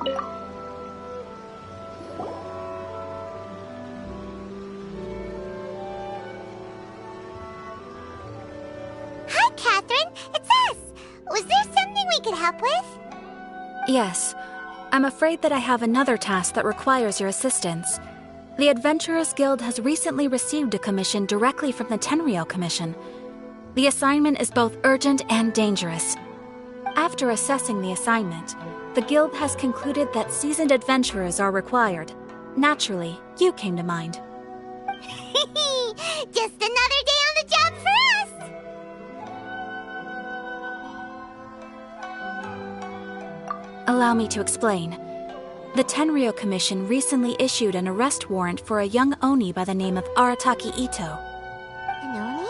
Hi, Catherine. It's us. Was there something we could help with? Yes. I'm afraid that I have another task that requires your assistance. The Adventurers Guild has recently received a commission directly from the Tenryou Commission. The assignment is both urgent and dangerous. After assessing the assignment, the Guild has concluded that seasoned adventurers are required. Naturally, you came to mind. Just another day on the job for us! Allow me to explain. The Tenryou Commission recently issued an arrest warrant for a young Oni by the name of Arataki Itto. An Oni?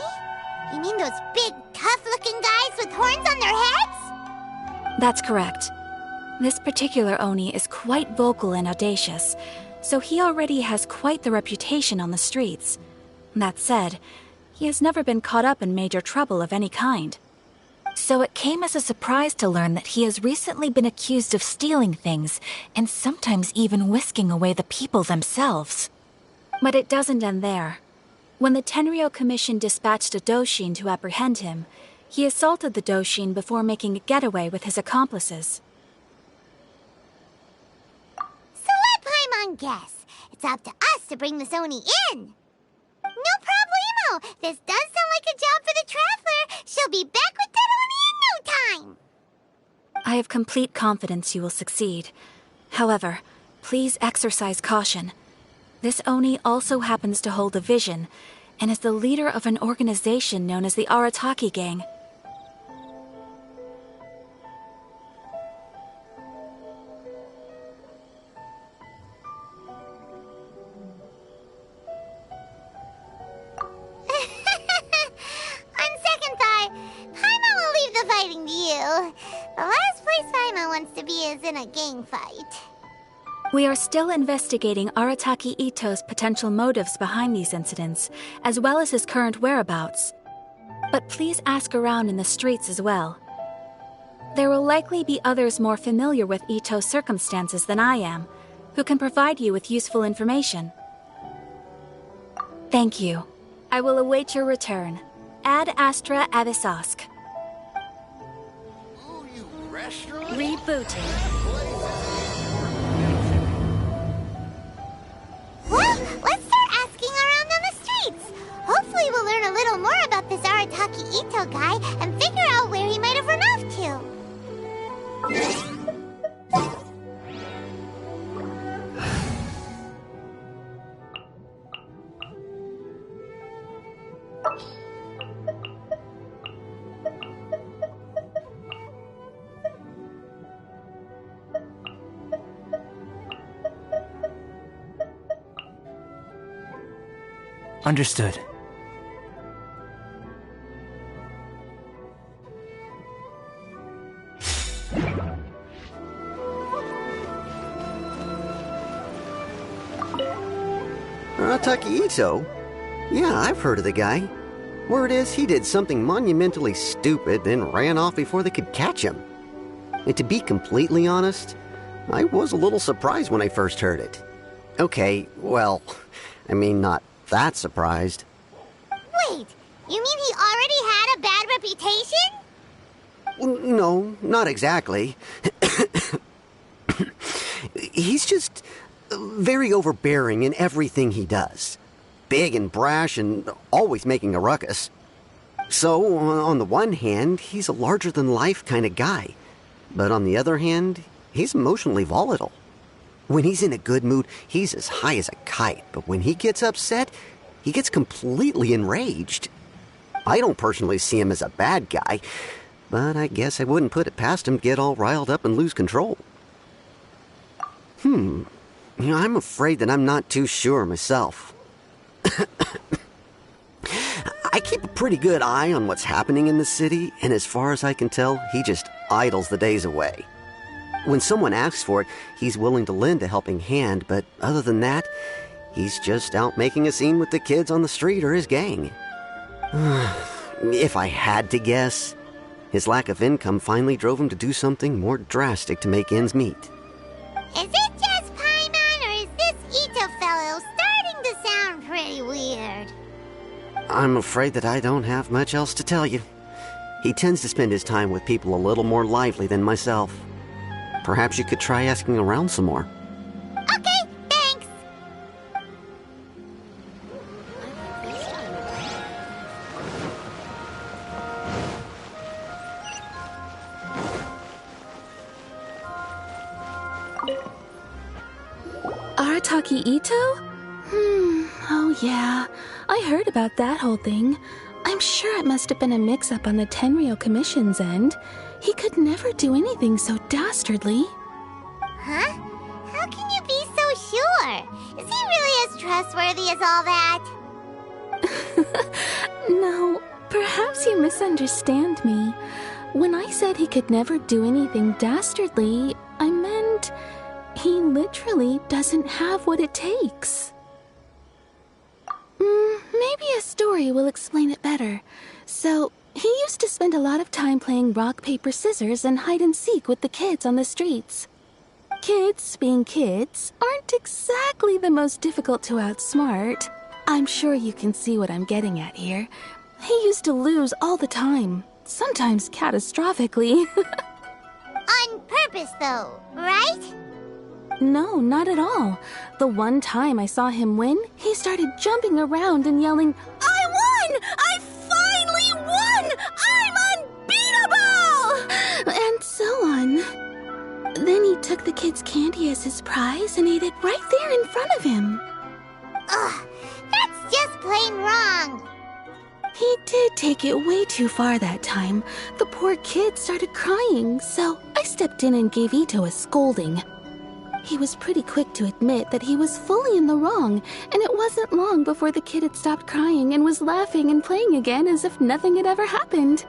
You mean those big, tough-looking guys with horns on their heads? That's correct. This particular Oni is quite vocal and audacious, so he already has quite the reputation on the streets. That said, he has never been caught up in major trouble of any kind. So it came as a surprise to learn that he has recently been accused of stealing things, and sometimes even whisking away the people themselves. But it doesn't end there. When the Tenryou Commission dispatched a Doshin to apprehend him, he assaulted the Doshin before making a getaway with his accomplices. So let Paimon guess. It's up to us to bring this Oni in. No problemo. This does sound like a job for the Traveler. She'll be back with that Oni in no time. I have complete confidence you will succeed. However, please exercise caution. This Oni also happens to hold a vision, and is the leader of an organization known as the Arataki Gang. On second thought, Paimon will leave the fighting to you. The last place Paimon wants to be is in a gang fight. We are still investigating Arataki Itto's potential motives behind these incidents, as well as his current whereabouts. But please ask around in the streets as well. There will likely be others more familiar with Itto's circumstances than I am, who can provide you with useful information. Thank you. I will await your return. Ad Astra Avisosk. Ooh, you restaurant? Rebooting. Well, let's start asking around on the streets. Hopefully we'll learn a little more about this Arataki Itto guy and figure out where he might have run off to. Understood. Arataki Itto? Yeah, I've heard of the guy. Word is, he did something monumentally stupid, then ran off before they could catch him. And to be completely honest, I was a little surprised when I first heard it. Okay, well, I mean, not that surprised. Wait, you mean he already had a bad reputation? No, not exactly. He's just very overbearing in everything he does. Big and brash and always making a ruckus. So, on the one hand, he's a larger-than-life kind of guy. But on the other hand, he's emotionally volatile. When he's in a good mood, he's as high as a kite. But when he gets upset, he gets completely enraged. I don't personally see him as a bad guy, but I guess I wouldn't put it past him to get all riled up and lose control. I'm afraid that I'm not too sure myself. I keep a pretty good eye on what's happening in the city, and as far as I can tell, he just idles the days away. When someone asks for it, he's willing to lend a helping hand, but other than that, he's just out making a scene with the kids on the street or his gang. If I had to guess, his lack of income finally drove him to do something more drastic to make ends meet. I'm afraid that I don't have much else to tell you. He tends to spend his time with people a little more lively than myself. Perhaps you could try asking around some more. Okay, thanks. Arataki Itto? Oh yeah. I heard about that whole thing. I'm sure it must have been a mix-up on the Tenryou Commission's end. He could never do anything so dastardly. Huh? How can you be so sure? Is he really as trustworthy as all that? No, perhaps you misunderstand me. When I said he could never do anything dastardly, I meant he literally doesn't have what it takes. Maybe a story will explain it better. So, he used to spend a lot of time playing rock, paper, scissors and hide and seek with the kids on the streets. Kids, being kids, aren't exactly the most difficult to outsmart. I'm sure you can see what I'm getting at here. He used to lose all the time, sometimes catastrophically. On purpose, though, right? No, not at all. The one time I saw him win, he started jumping around and yelling, "I won! I finally won! I'm unbeatable!" And so on. Then he took the kid's candy as his prize and ate it right there in front of him. Ugh, that's just plain wrong. He did take it way too far that time. The poor kid started crying, so I stepped in and gave Itto a scolding. He was pretty quick to admit that he was fully in the wrong, and it wasn't long before the kid had stopped crying and was laughing and playing again as if nothing had ever happened.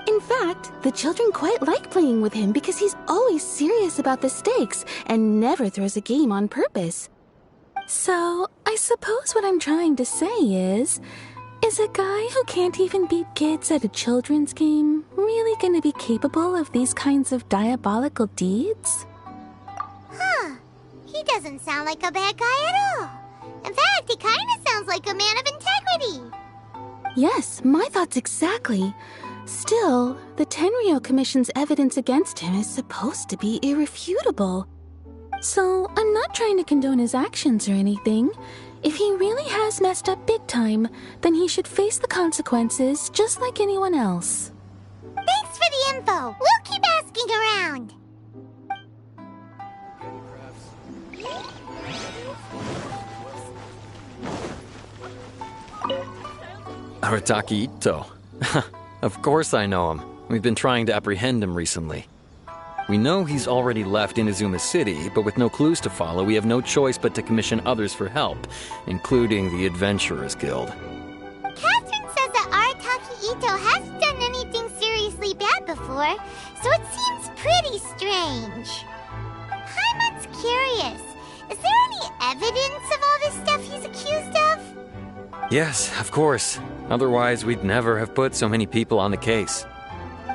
In fact, the children quite like playing with him because he's always serious about the stakes and never throws a game on purpose. So, I suppose what I'm trying to say is a guy who can't even beat kids at a children's game really gonna be capable of these kinds of diabolical deeds? Huh. He doesn't sound like a bad guy at all. In fact, he kind of sounds like a man of integrity. Yes, my thoughts exactly. Still, the Tenryou Commission's evidence against him is supposed to be irrefutable. So, I'm not trying to condone his actions or anything. If he really has messed up big time, then he should face the consequences just like anyone else. Thanks for the info. We'll keep asking around. Arataki Itto. Of course I know him. We've been trying to apprehend him recently. We know he's already left Inazuma City, but with no clues to follow, we have no choice but to commission others for help, including the Adventurers Guild. Catherine says that Arataki Itto hasn't done anything seriously bad before, so it seems pretty strange. Paimon's curious. Is there any evidence of all this stuff he's accused of? Yes, of course. Otherwise, we'd never have put so many people on the case.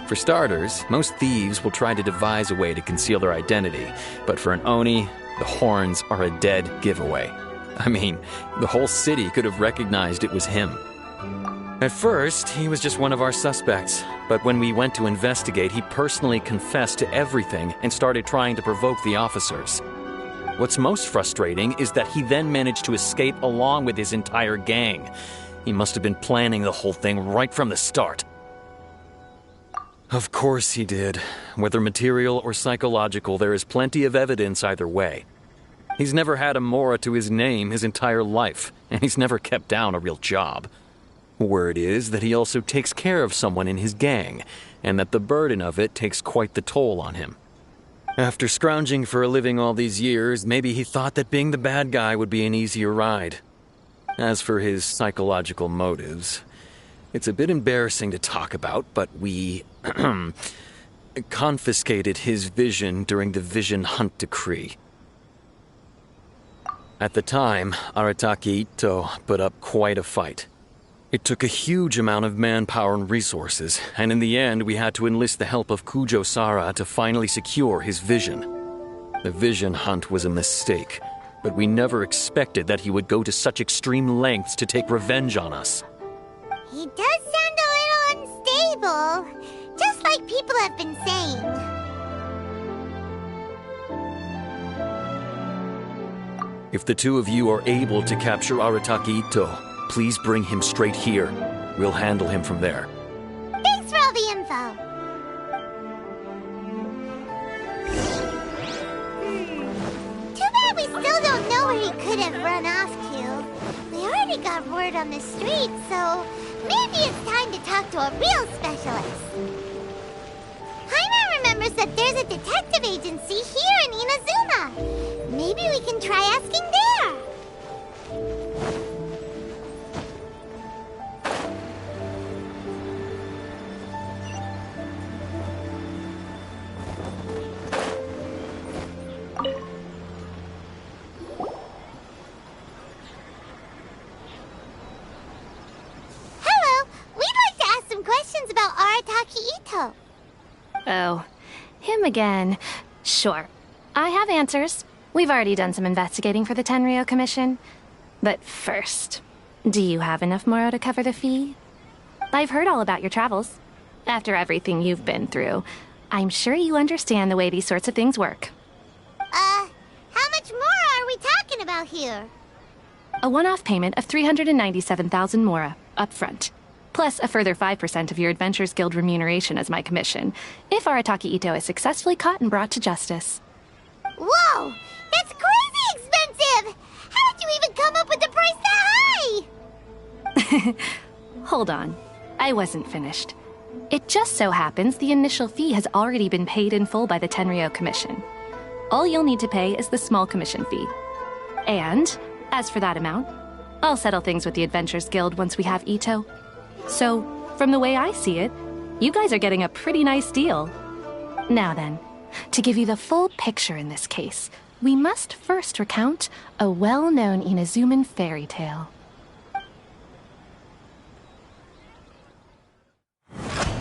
For starters, most thieves will try to devise a way to conceal their identity, but for an Oni, the horns are a dead giveaway. I mean, the whole city could have recognized it was him. At first, he was just one of our suspects, but when we went to investigate, he personally confessed to everything and started trying to provoke the officers. What's most frustrating is that he then managed to escape along with his entire gang. He must have been planning the whole thing right from the start. Of course he did. Whether material or psychological, there is plenty of evidence either way. He's never had a Mora to his name his entire life, and he's never kept down a real job. Word is that he also takes care of someone in his gang, and that the burden of it takes quite the toll on him. After scrounging for a living all these years, maybe he thought that being the bad guy would be an easier ride. As for his psychological motives, it's a bit embarrassing to talk about, but we confiscated his vision during the Vision Hunt Decree. At the time, Arataki Itto put up quite a fight. It took a huge amount of manpower and resources, and in the end we had to enlist the help of Kujo-Sara to finally secure his vision. The Vision Hunt was a mistake, but we never expected that he would go to such extreme lengths to take revenge on us. He does sound a little unstable, just like people have been saying. If the two of you are able to capture Arataki Itto, please bring him straight here. We'll handle him from there. Thanks for all the info. Too bad we still don't know where he could have run off to. We already got word on the street, so maybe it's time to talk to a real specialist. Paimon remembers that there's a detective agency here in Inazuma. Maybe we can try asking there. Hello, we'd like to ask some questions about Arataki Itto. Oh, him again. Sure. I have answers. We've already done some investigating for the Tenryou Commission. But first, do you have enough Moro to cover the fee? I've heard all about your travels. After everything you've been through, I'm sure you understand the way these sorts of things work. How much more are we talking about here? A one-off payment of 397,000 Mora, up front. Plus a further 5% of your Adventures Guild remuneration as my commission, if Arataki Itto is successfully caught and brought to justice. Whoa! That's crazy expensive! How did you even come up with the price that high? Hold on. I wasn't finished. It just so happens the initial fee has already been paid in full by the Tenryou Commission. All you'll need to pay is the small commission fee. And, as for that amount, I'll settle things with the Adventures Guild once we have Itto. So, from the way I see it, you guys are getting a pretty nice deal. Now then, to give you the full picture in this case, we must first recount a well-known Inazuman fairy tale.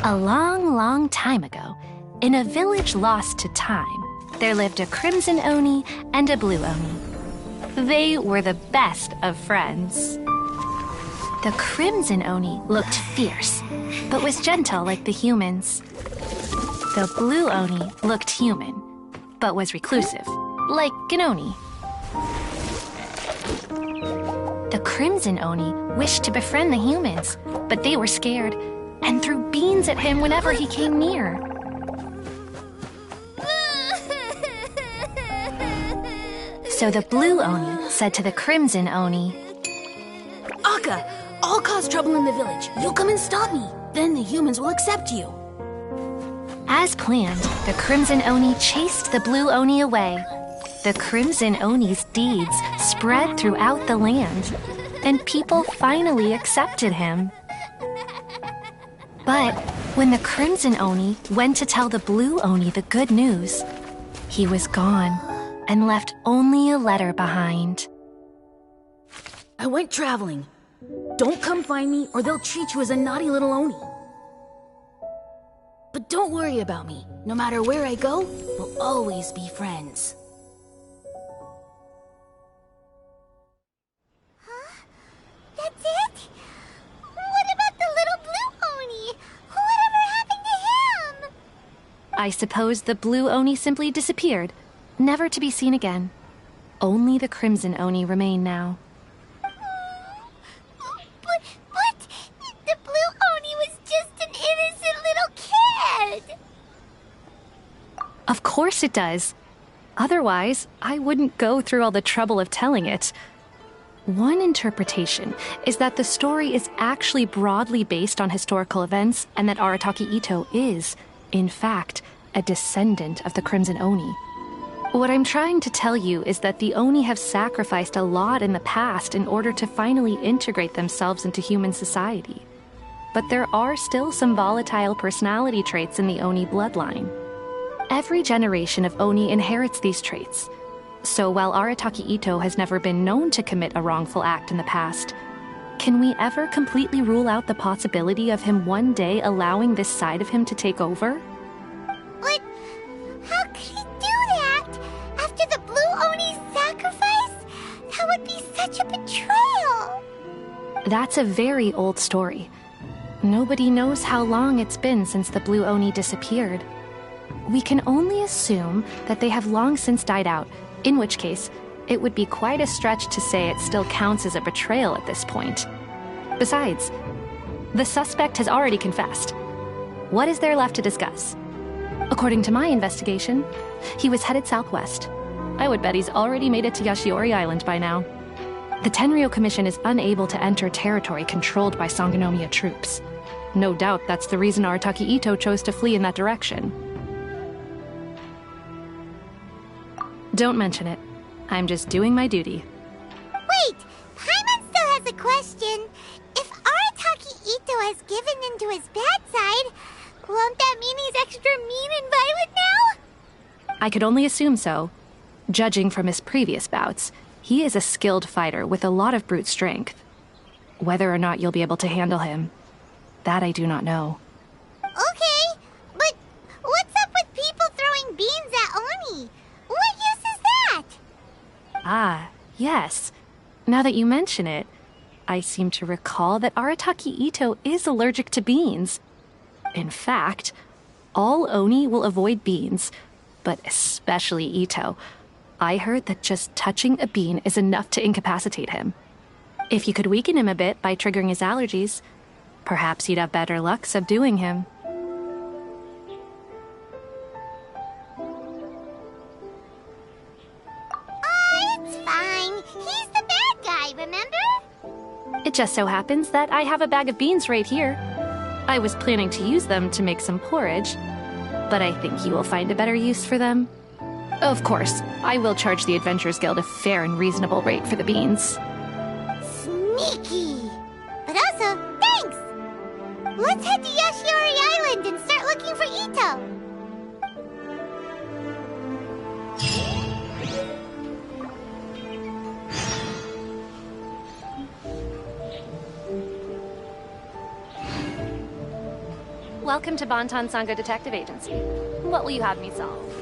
A long, long time ago, in a village lost to time, there lived a crimson Oni and a blue Oni. They were the best of friends. The crimson Oni looked fierce, but was gentle like the humans. The blue Oni looked human, but was reclusive, like an Oni. The crimson Oni wished to befriend the humans, but they were scared and threw beans at him whenever he came near. So the blue Oni said to the crimson Oni, Akka, I'll cause trouble in the village. You come and stop me. Then the humans will accept you. As planned, the crimson Oni chased the blue Oni away. The crimson Oni's deeds spread throughout the land, and people finally accepted him. But when the crimson Oni went to tell the blue Oni the good news, he was gone and left only a letter behind. I went traveling. Don't come find me or they'll treat you as a naughty little Oni. But don't worry about me. No matter where I go, we'll always be friends. Huh? That's it? What about the little blue Oni? Whatever happened to him? I suppose the blue Oni simply disappeared, never to be seen again. Only the crimson Oni remain now. But the blue Oni was just an innocent little kid. Of course it does. Otherwise, I wouldn't go through all the trouble of telling it. One interpretation is that the story is actually broadly based on historical events and that Arataki Itto is, in fact, a descendant of the Crimson Oni. What I'm trying to tell you is that the Oni have sacrificed a lot in the past in order to finally integrate themselves into human society. But there are still some volatile personality traits in the Oni bloodline. Every generation of Oni inherits these traits. So while Arataki Itto has never been known to commit a wrongful act in the past, can we ever completely rule out the possibility of him one day allowing this side of him to take over? But how could he do that? After the blue Oni's sacrifice? That would be such a betrayal. That's a very old story. Nobody knows how long it's been since the Blue Oni disappeared. We can only assume that they have long since died out, in which case, it would be quite a stretch to say it still counts as a betrayal at this point. Besides, the suspect has already confessed. What is there left to discuss? According to my investigation, he was headed southwest. I would bet he's already made it to Yashiori Island by now. The Tenryou Commission is unable to enter territory controlled by Sangonomiya troops. No doubt that's the reason Arataki Itto chose to flee in that direction. Don't mention it. I'm just doing my duty. Wait! Paimon still has a question. If Arataki Itto has given into his bad side, won't that mean he's extra mean and violent now? I could only assume so. Judging from his previous bouts, he is a skilled fighter with a lot of brute strength. Whether or not you'll be able to handle him, that I do not know. Okay, but what's up with people throwing beans at Oni? What use is that? Ah, yes. Now that you mention it, I seem to recall that Arataki Itto is allergic to beans. In fact, all Oni will avoid beans, but especially Itto. I heard that just touching a bean is enough to incapacitate him. If you could weaken him a bit by triggering his allergies, perhaps you'd have better luck subduing him. It's fine. He's the bad guy, remember? It just so happens that I have a bag of beans right here. I was planning to use them to make some porridge, but I think you will find a better use for them. Of course, I will charge the Adventurers Guild a fair and reasonable rate for the beans. Sneaky! But also, thanks! Let's head to Yashiori Island and start looking for Itto! Welcome to Bonton Sango Detective Agency. What will you have me solve?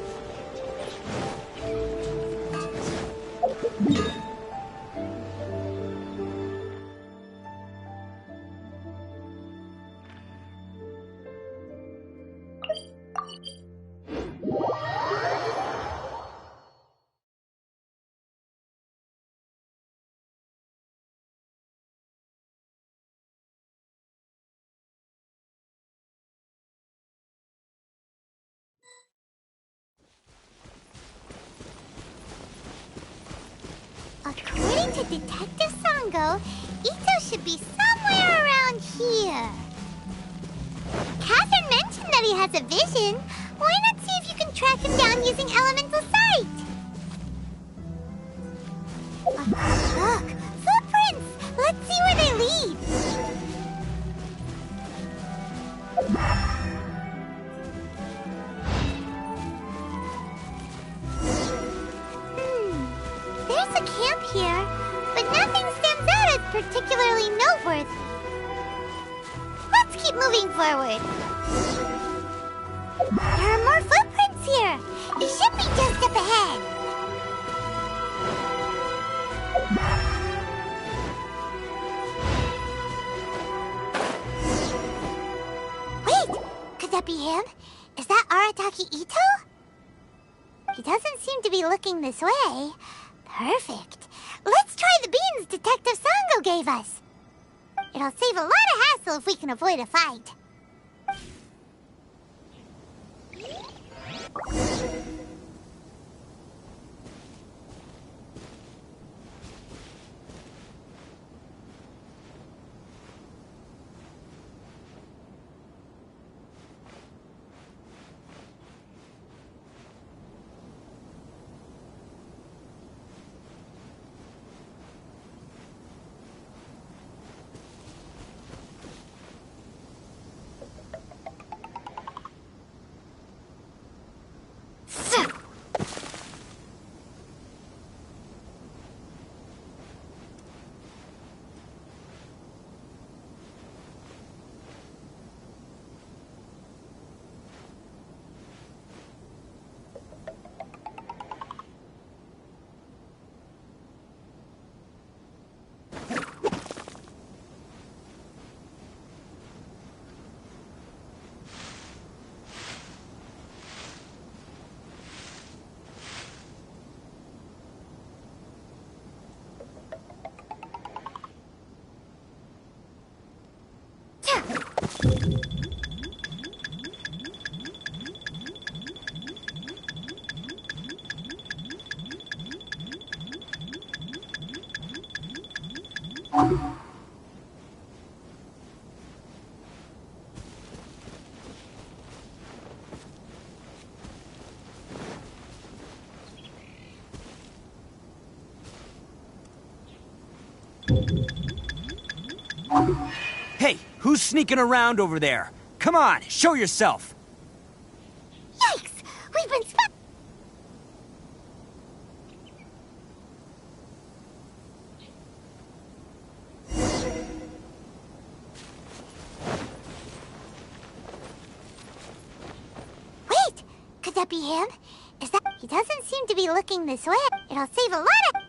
According to Detective Sango, Itto should be somewhere around here. Catherine mentioned that he has a vision. Why not see if you can track him down using elemental sight? Look, footprints! Let's see where they lead. There's a camp here, but nothing stands out as particularly noteworthy. Let's keep moving forward. There are more footprints here. It should be just up ahead. Wait, could that be him? Is that Arataki Itto? He doesn't seem to be looking this way. Perfect. Let's try the beans Detective Sango gave us. It'll save a lot of hassle if we can avoid a fight. Hey, who's sneaking around over there? Come on, show yourself! Yikes! We've been spot- Wait! Could that be him? Is that... He doesn't seem to be looking this way. It'll save a lot of...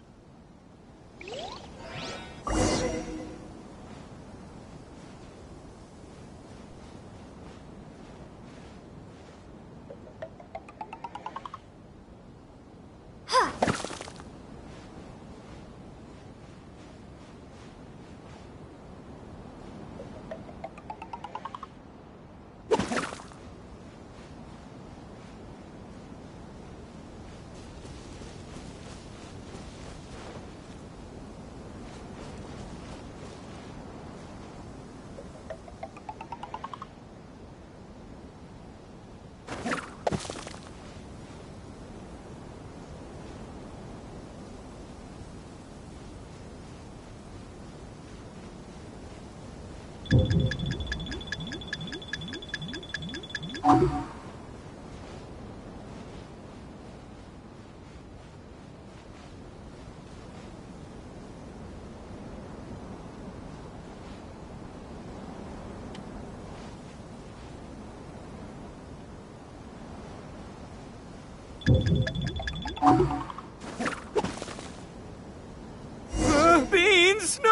Beans, no!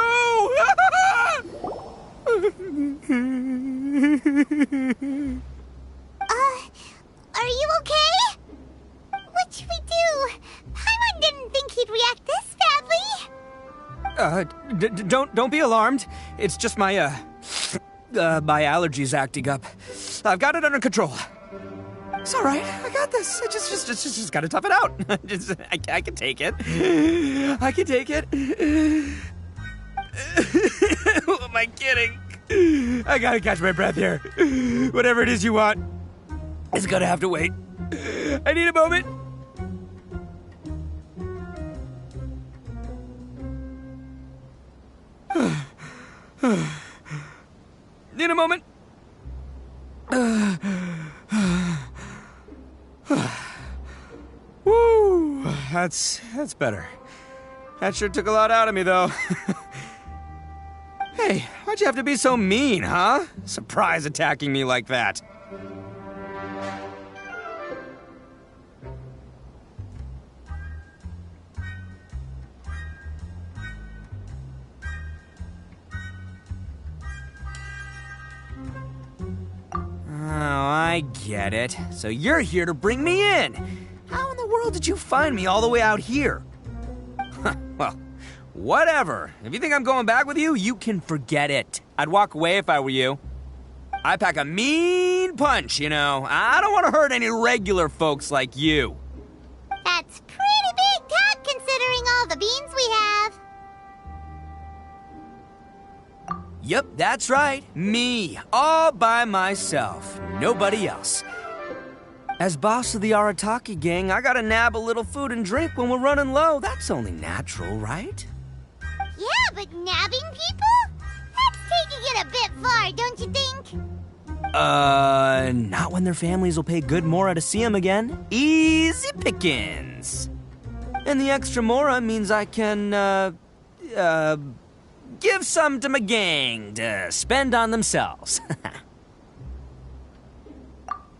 Are you okay? What should we do? Paimon didn't think he'd react this badly. Don't be alarmed. It's just my my allergies acting up. I've got it under control. It's all right. I got this. I just gotta tough it out. I can take it. I can take it. Who am I kidding? I gotta catch my breath here. Whatever it is you want, it's gonna have to wait. I need a moment. Need a moment. Woo! That's better. That sure took a lot out of me, though. Hey, why'd you have to be so mean, huh? Surprise attacking me like that. Oh, I get it. So you're here to bring me in. How in the world did you find me all the way out here? Well, whatever. If you think I'm going back with you, you can forget it. I'd walk away if I were you. I pack a mean punch, you know. I don't want to hurt any regular folks like you. That's pretty big talk considering all the beans we have. Yep, that's right. Me, all by myself. Nobody else. As boss of the Arataki gang, I gotta nab a little food and drink when we're running low. That's only natural, right? Yeah, but nabbing people? That's taking it a bit far, don't you think? Not when their families will pay good mora to see them again. Easy pickings. And the extra mora means I can, give some to my gang to spend on themselves.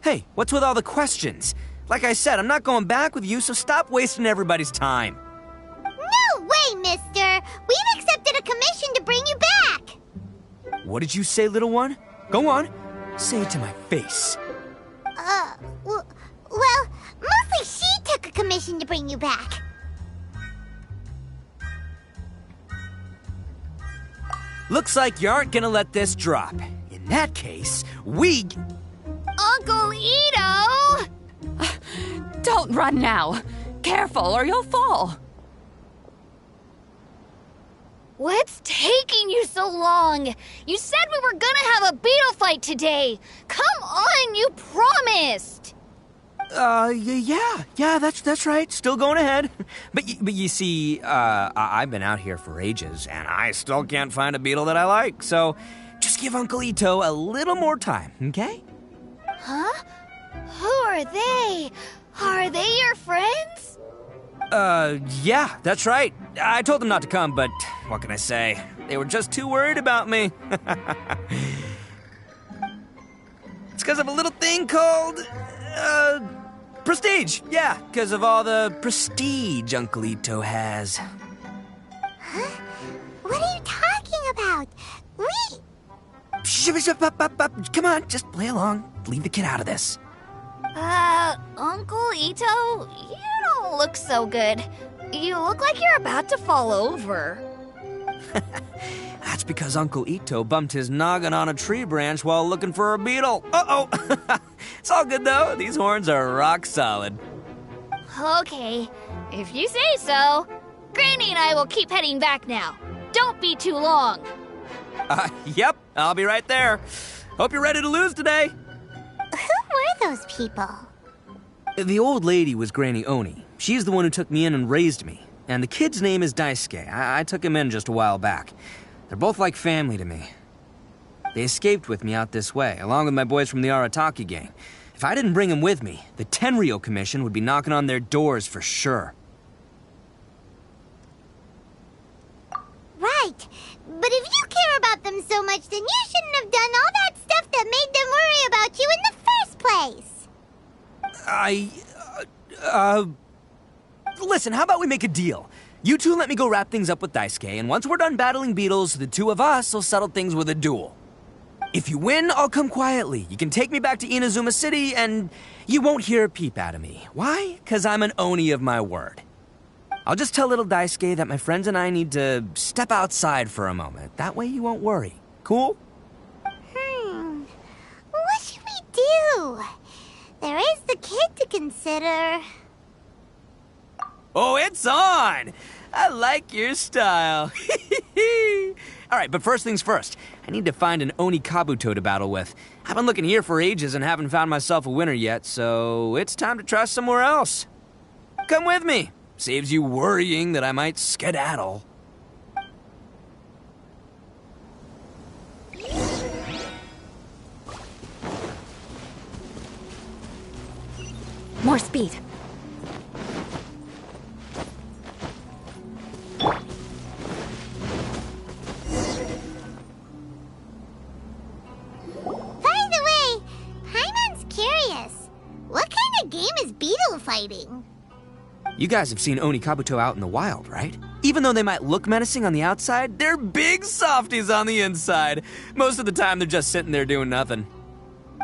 Hey, what's with all the questions? Like I said, I'm not going back with you, so stop wasting everybody's time. No way, mister! We've accepted a commission to bring you back! What did you say, little one? Go on. Say it to my face. Well, mostly she took a commission to bring you back. Looks like you aren't gonna let this drop. In that case, we... Uncle Itto! Don't run now. Careful or you'll fall. What's taking you so long? You said we were gonna have a beetle fight today. Come on, you promised. Yeah, that's right. Still going ahead. But you see, I've been out here for ages, and I still can't find a beetle that I like. So, just give Uncle Itto a little more time, okay? Huh? Who are they? Are they your friends? Yeah, that's right. I told them not to come, but what can I say? They were just too worried about me. It's because of a little thing called, prestige. Yeah, because of all the prestige Uncle Itto has. Huh? What are you talking about? Come on, just play along. Leave the kid out of this. Uncle Itto, you don't look so good. You look like you're about to fall over. That's because Uncle Itto bumped his noggin on a tree branch while looking for a beetle. Uh-oh! It's all good, though. These horns are rock solid. Okay, if you say so. Granny and I will keep heading back now. Don't be too long. Yep, I'll be right there. Hope you're ready to lose today. Who were those people? The old lady was Granny Oni. She's the one who took me in and raised me. And the kid's name is Daisuke. I took him in just a while back. They're both like family to me. They escaped with me out this way, along with my boys from the Arataki gang. If I didn't bring them with me, the Tenryou Commission would be knocking on their doors for sure. Right. But if you care about them so much, then you shouldn't have done all that stuff that made them worry about you in the first place. Listen, how about we make a deal? You two let me go wrap things up with Daisuke, and once we're done battling beetles, the two of us will settle things with a duel. If you win, I'll come quietly. You can take me back to Inazuma City, and you won't hear a peep out of me. Why? 'Cause I'm an Oni of my word. I'll just tell little Daisuke that my friends and I need to step outside for a moment. That way you won't worry. Cool? What should we do? There is the kid to consider. Oh, it's on! I like your style. All right, but first things first. I need to find an Oni Kabuto to battle with. I've been looking here for ages and haven't found myself a winner yet, so it's time to try somewhere else. Come with me. Saves you worrying that I might skedaddle. More speed. By the way, Paimon's curious. What kind of game is beetle fighting? You guys have seen Oni Kabuto out in the wild, right? Even though they might look menacing on the outside, they're big softies on the inside. Most of the time, they're just sitting there doing nothing.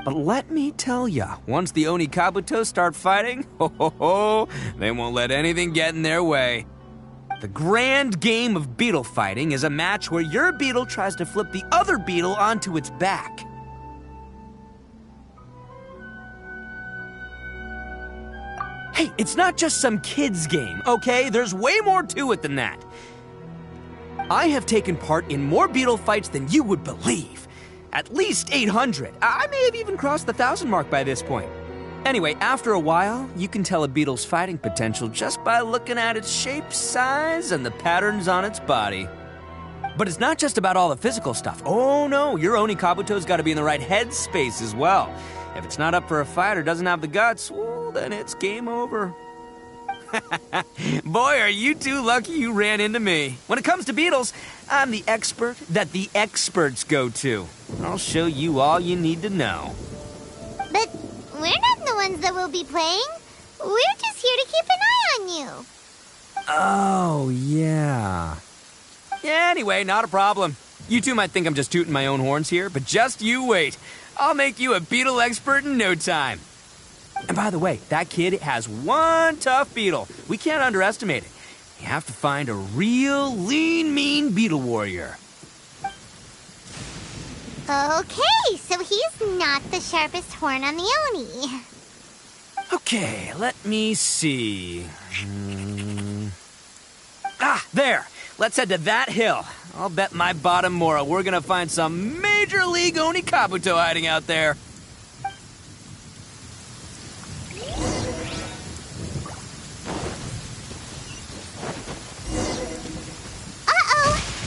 But let me tell ya, once the Oni Kabuto start fighting, they won't let anything get in their way. The grand game of beetle fighting is a match where your beetle tries to flip the other beetle onto its back. Hey, it's not just some kid's game, okay? There's way more to it than that. I have taken part in more beetle fights than you would believe. At least 800. I may have even crossed the 1,000 mark by this point. Anyway, after a while, you can tell a beetle's fighting potential just by looking at its shape, size, and the patterns on its body. But it's not just about all the physical stuff. Oh no, your Oni Kabuto's got to be in the right headspace as well. If it's not up for a fight or doesn't have the guts, well, then it's game over. Boy, are you two lucky you ran into me. When it comes to beetles, I'm the expert that the experts go to. I'll show you all you need to know. But we're not the ones that will be playing. We're just here to keep an eye on you. Oh, yeah. Yeah, anyway, not a problem. You two might think I'm just tooting my own horns here, but just you wait. I'll make you a beetle expert in no time. And by the way, that kid has one tough beetle. We can't underestimate it. You have to find a real lean, mean beetle warrior. Okay, so he's not the sharpest horn on the Oni. Okay, let me see. There! Let's head to that hill. I'll bet my bottom Mora we're gonna find some Major League Oni Kabuto hiding out there.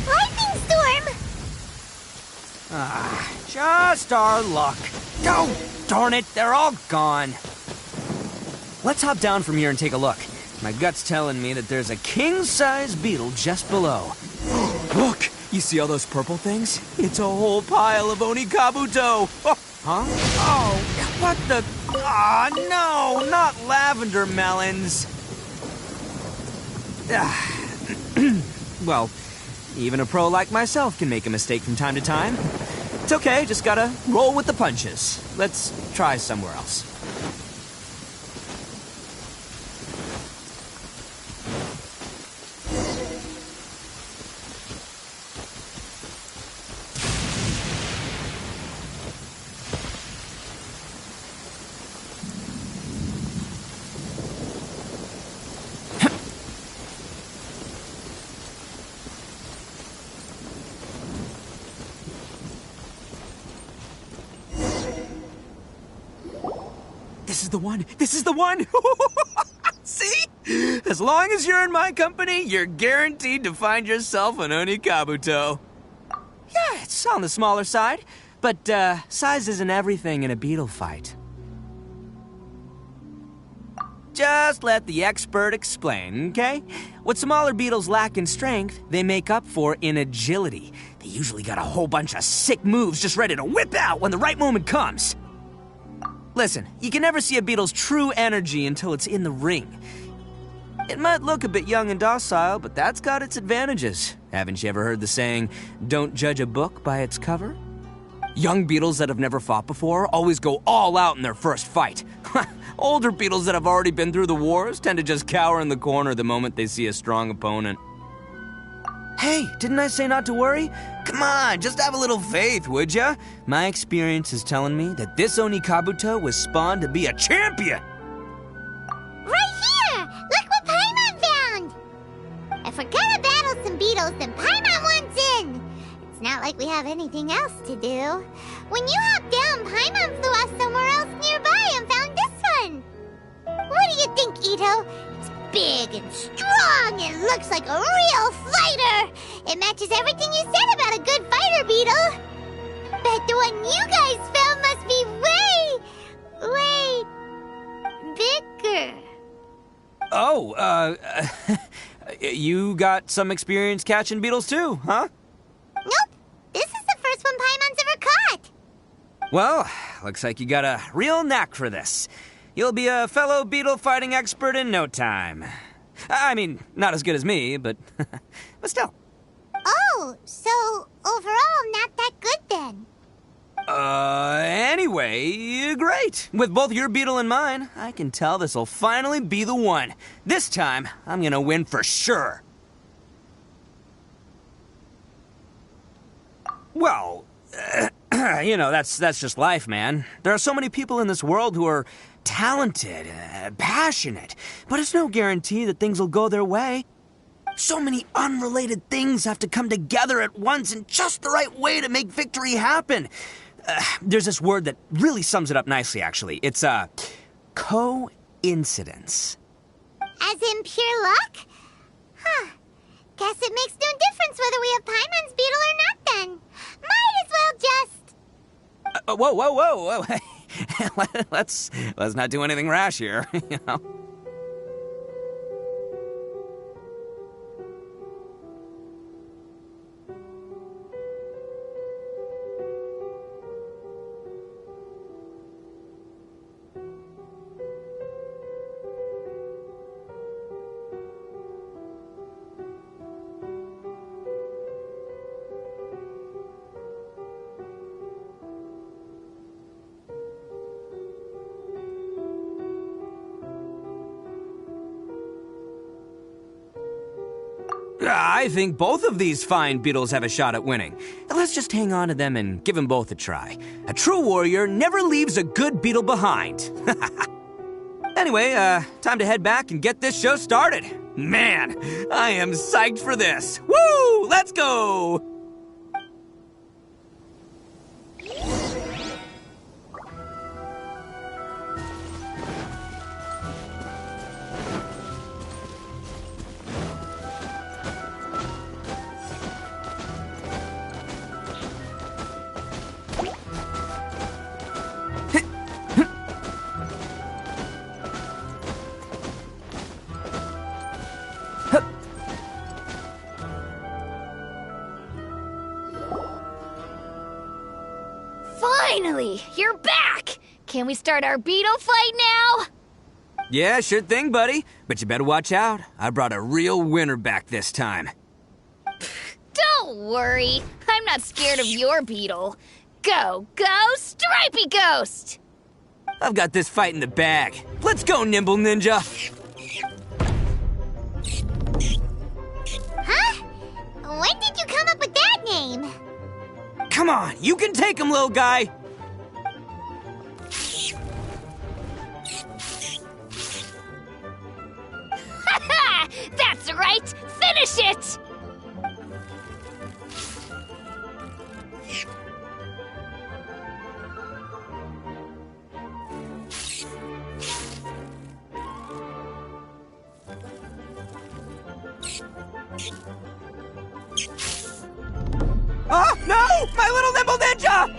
Lightning storm! Just our luck. Oh, darn it, they're all gone. Let's hop down from here and take a look. My gut's telling me that there's a king-size beetle just below. Look! You see all those purple things? It's a whole pile of Oni Kabuto! Oh, huh? Oh, what the... no! Not lavender melons! Well, even a pro like myself can make a mistake from time to time. It's okay, just gotta roll with the punches. Let's try somewhere else. This is the one! This is the one! See? As long as you're in my company, you're guaranteed to find yourself an Oni Kabuto. Yeah, it's on the smaller side, but size isn't everything in a beetle fight. Just let the expert explain, okay? What smaller beetles lack in strength, they make up for in agility. They usually got a whole bunch of sick moves just ready to whip out when the right moment comes. Listen, you can never see a beetle's true energy until it's in the ring. It might look a bit young and docile, but that's got its advantages. Haven't you ever heard the saying, don't judge a book by its cover? Young beetles that have never fought before always go all out in their first fight. Older beetles that have already been through the wars tend to just cower in the corner the moment they see a strong opponent. Hey, didn't I say not to worry? Come on, just have a little faith, would ya? My experience is telling me that this Oni Kabuto was spawned to be a champion! Right here! Look what Paimon found! If we're gonna battle some beetles, then Paimon wants in! It's not like we have anything else to do. When you hopped down, Paimon flew off somewhere else nearby and found this one! What do you think, Itto? It's big and strong and looks like a real fighter! It matches everything you said about a good fighter, beetle! Bet the one you guys found must be way bigger. Oh, you got some experience catching beetles too, huh? Nope. This is the first one Paimon's ever caught. Well, looks like you got a real knack for this. You'll be a fellow beetle fighting expert in no time. I mean, not as good as me, but still. Oh, so overall not that good then. Anyway, great. With both your beetle and mine, I can tell this'll finally be the one. This time, I'm gonna win for sure. Well, you know, that's just life, man. There are so many people in this world who are talented, passionate, but it's no guarantee that things will go their way. So many unrelated things have to come together at once in just the right way to make victory happen. There's this word that really sums it up nicely, actually. It's, coincidence. As in pure luck? Huh. Guess it makes no difference whether we have Paimon's beetle or not then. Might as well just... Whoa. Let's not do anything rash here, you know? I think both of these fine beetles have a shot at winning. Let's just hang on to them and give them both a try. A true warrior never leaves a good beetle behind. Anyway, time to head back and get this show started. Man, I am psyched for this. Woo! Let's go! Finally, you're back! Can we start our beetle fight now? Yeah, sure thing, buddy. But you better watch out. I brought a real winner back this time. Don't worry, I'm not scared of your beetle. Go, Stripey Ghost! I've got this fight in the bag. Let's go, Nimble Ninja! Huh? When did you come up with that name? Come on, you can take him, little guy! That's right! Finish it! Oh, no! My little Nimble Ninja!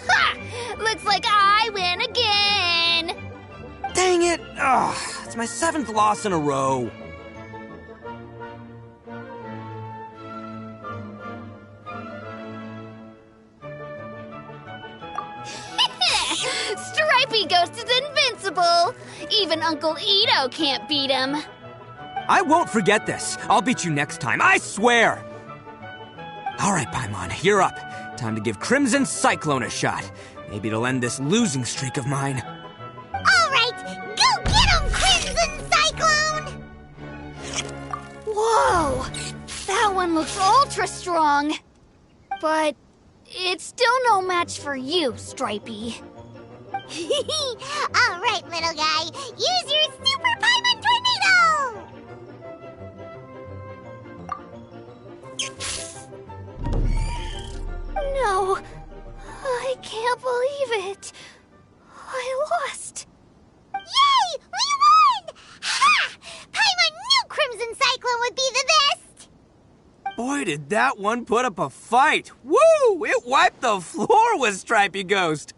Ha! Looks like I win again! Dang it! Ugh, it's my 7th loss in a row. Stripey Ghost is invincible! Even Uncle Itto can't beat him. I won't forget this. I'll beat you next time, I swear! All right, Paimon, you're up. Time to give Crimson Cyclone a shot. Maybe it'll end this losing streak of mine. All right, go get him, Crimson Cyclone! Whoa! That one looks ultra strong. But it's still no match for you, Stripey. All right, little guy, use your Super Paimon Tornado! No, I can't believe it. I lost. Yay! We won! Ha! Paimon knew Crimson Cyclone would be the best! Boy, did that one put up a fight. Woo! It wiped the floor with Stripey Ghost.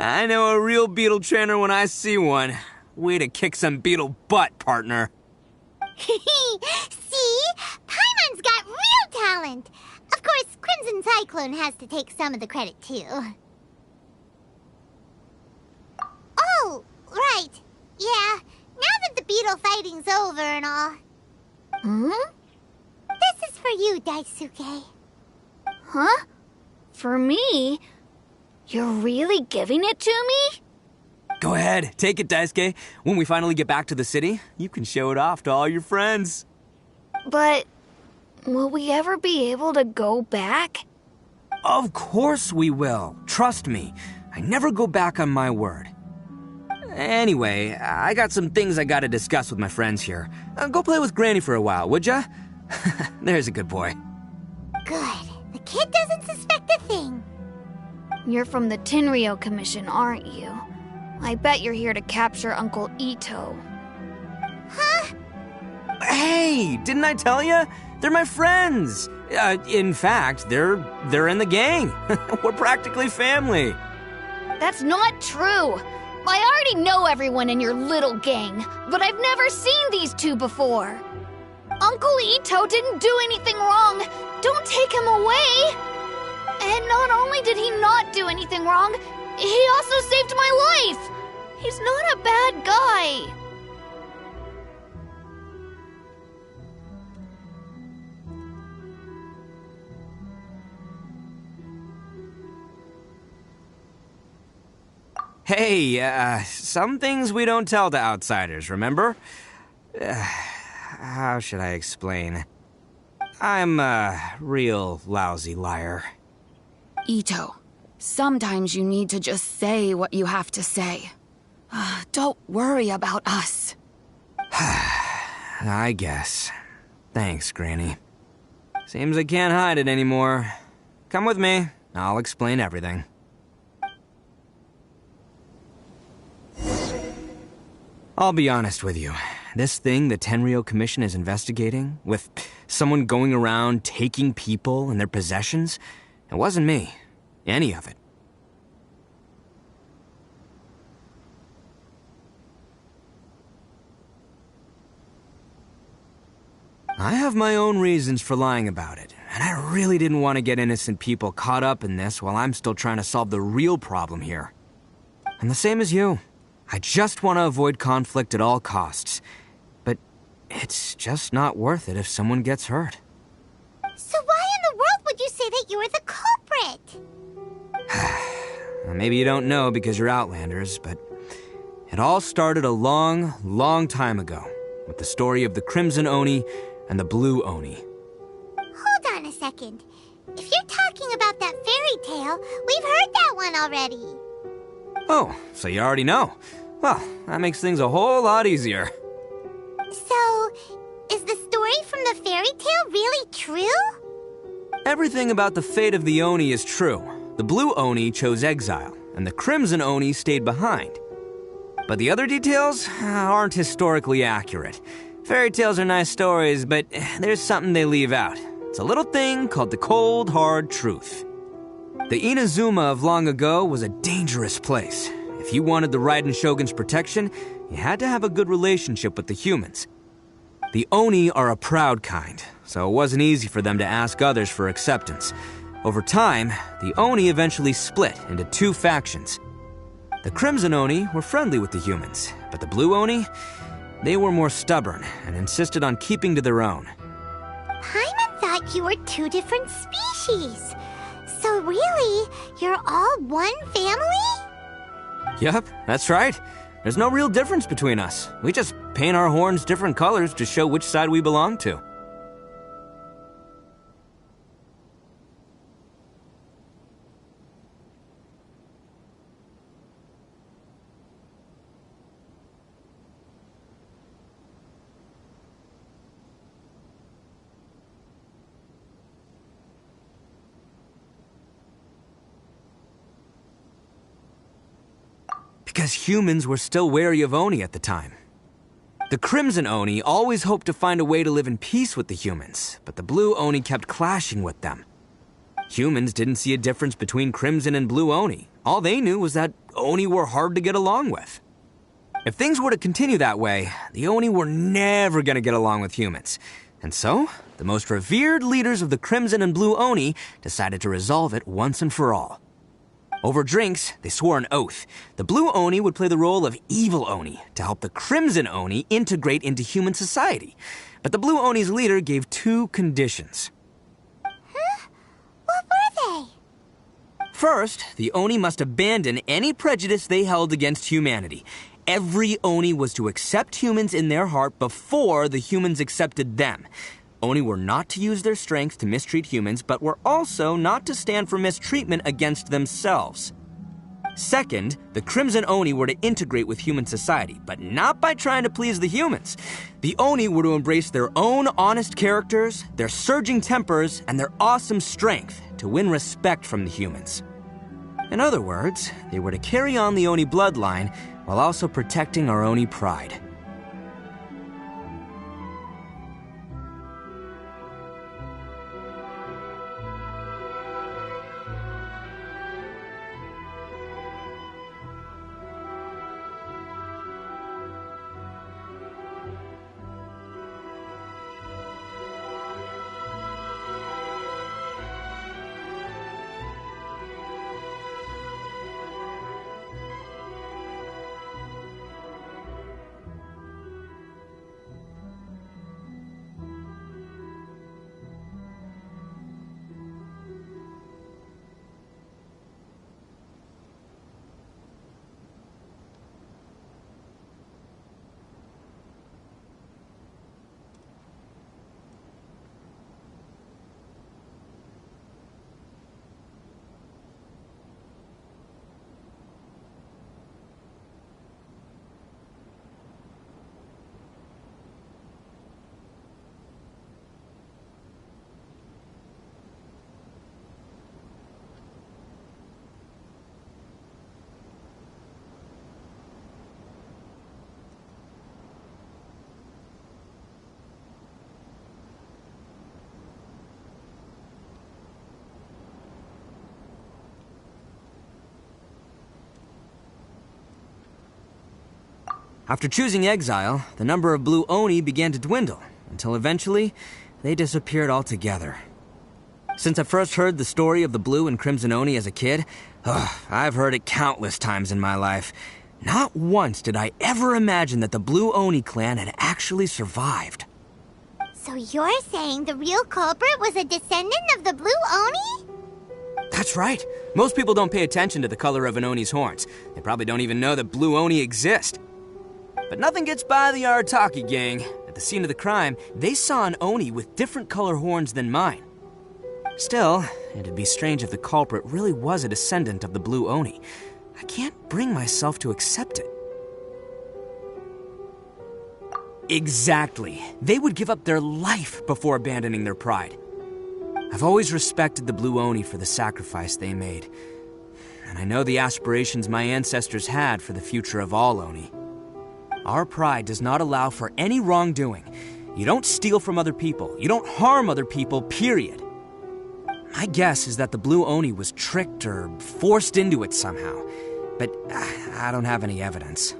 I know a real beetle trainer when I see one. Way to kick some beetle butt, partner. See? Paimon's got real talent! Of course, Crimson Cyclone has to take some of the credit, too. Oh, right. Yeah, now that the beetle fighting's over and all. Hmm? This is for you, Daisuke. Huh? For me? You're really giving it to me? Go ahead, take it, Daisuke. When we finally get back to the city, you can show it off to all your friends. But will we ever be able to go back? Of course we will. Trust me. I never go back on my word. Anyway, I got some things I gotta discuss with my friends here. Go play with Granny for a while, would ya? There's a good boy. Good. The kid doesn't suspect a thing. You're from the Tenryo Commission, aren't you? I bet you're here to capture Uncle Itto. Huh? Hey, didn't I tell ya? They're my friends. In fact, they're in the gang. We're practically family. That's not true. I already know everyone in your little gang, but I've never seen these two before. Uncle Itto didn't do anything wrong. Don't take him away. And not only did he not do anything wrong, he also saved my life. He's not a bad guy. Hey, some things we don't tell to outsiders, remember? how should I explain? I'm a real lousy liar. Itto, sometimes you need to just say what you have to say. Don't worry about us. I guess. Thanks, Granny. Seems I can't hide it anymore. Come with me. I'll explain everything. I'll be honest with you. This thing the Tenryou Commission is investigating, with someone going around taking people and their possessions, it wasn't me. Any of it. I have my own reasons for lying about it, and I really didn't want to get innocent people caught up in this while I'm still trying to solve the real problem here. I'm the same as you. I just want to avoid conflict at all costs. But it's just not worth it if someone gets hurt. So why in the world would you say that you were the culprit? Maybe you don't know because you're Outlanders, but it all started a long, long time ago with the story of the Crimson Oni and the Blue Oni. Hold on a second. If you're talking about that fairy tale, we've heard that one already. Oh, so you already know. Well, that makes things a whole lot easier. So, is the story from the fairy tale really true? Everything about the fate of the Oni is true. The Blue Oni chose exile, and the Crimson Oni stayed behind. But the other details aren't historically accurate. Fairy tales are nice stories, but there's something they leave out. It's a little thing called the cold, hard truth. The Inazuma of long ago was a dangerous place. If you wanted the Raiden Shogun's protection, you had to have a good relationship with the humans. The Oni are a proud kind, so it wasn't easy for them to ask others for acceptance. Over time, the Oni eventually split into two factions. The Crimson Oni were friendly with the humans, but the Blue Oni, they were more stubborn and insisted on keeping to their own. Paimon thought you were two different species. So really, you're all one family? Yup, that's right. There's no real difference between us. We just paint our horns different colors to show which side we belong to. Because humans were still wary of Oni at the time. The Crimson Oni always hoped to find a way to live in peace with the humans, but the Blue Oni kept clashing with them. Humans didn't see a difference between Crimson and Blue Oni. All they knew was that Oni were hard to get along with. If things were to continue that way, the Oni were never going to get along with humans. And so, the most revered leaders of the Crimson and Blue Oni decided to resolve it once and for all. Over drinks, they swore an oath. The Blue Oni would play the role of evil Oni to help the Crimson Oni integrate into human society. But the Blue Oni's leader gave two conditions. Huh? What were they? First, the Oni must abandon any prejudice they held against humanity. Every Oni was to accept humans in their heart before the humans accepted them. Oni were not to use their strength to mistreat humans, but were also not to stand for mistreatment against themselves. Second, the Crimson Oni were to integrate with human society, but not by trying to please the humans. The Oni were to embrace their own honest characters, their surging tempers, and their awesome strength to win respect from the humans. In other words, they were to carry on the Oni bloodline while also protecting our Oni pride. After choosing exile, the number of blue Oni began to dwindle, until eventually, they disappeared altogether. Since I first heard the story of the blue and crimson Oni as a kid, I've heard it countless times in my life. Not once did I ever imagine that the blue Oni clan had actually survived. So you're saying the real culprit was a descendant of the blue Oni? That's right. Most people don't pay attention to the color of an Oni's horns. They probably don't even know that blue Oni exist. But nothing gets by the Arataki gang. At the scene of the crime, they saw an Oni with different color horns than mine. Still, it'd be strange if the culprit really was a descendant of the blue Oni. I can't bring myself to accept it. Exactly. They would give up their life before abandoning their pride. I've always respected the blue Oni for the sacrifice they made. And I know the aspirations my ancestors had for the future of all Oni. Our pride does not allow for any wrongdoing. You don't steal from other people. You don't harm other people, period. My guess is that the blue Oni was tricked or forced into it somehow. But I don't have any evidence.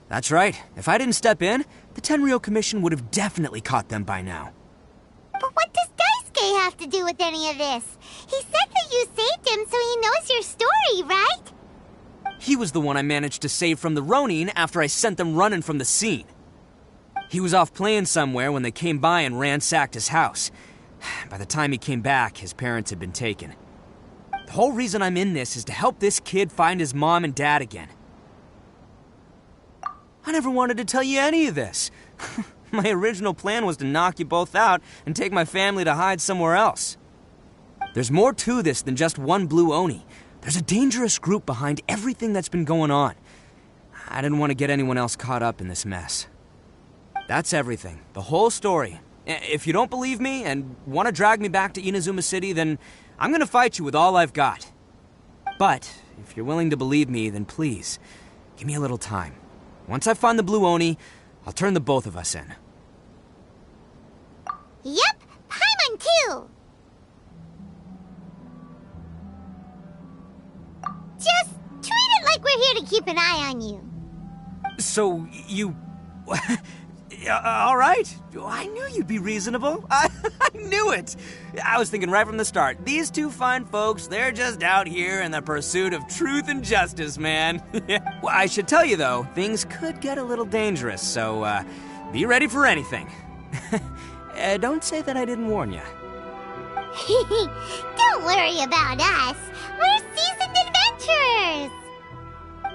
That's right. If I didn't step in, the Tenryou Commission would have definitely caught them by now. But what does Daisuke have to do with any of this? He said that you saved him so he knows your story, right? He was the one I managed to save from the Ronin after I sent them running from the scene. He was off playing somewhere when they came by and ransacked his house. By the time he came back, his parents had been taken. The whole reason I'm in this is to help this kid find his mom and dad again. I never wanted to tell you any of this. My original plan was to knock you both out and take my family to hide somewhere else. There's more to this than just one blue Oni. There's a dangerous group behind everything that's been going on. I didn't want to get anyone else caught up in this mess. That's everything. The whole story. If you don't believe me and want to drag me back to Inazuma City, then I'm going to fight you with all I've got. But if you're willing to believe me, then please, give me a little time. Once I find the blue Oni, I'll turn the both of us in. Yep, Paimon too! Just treat it like we're here to keep an eye on you. So, you... all right. I knew you'd be reasonable. I knew it. I was thinking right from the start, these two fine folks, they're just out here in the pursuit of truth and justice, man. Well, I should tell you, though, things could get a little dangerous, so be ready for anything. Don't say that I didn't warn you. Don't worry about us. We're seasoned adventurers.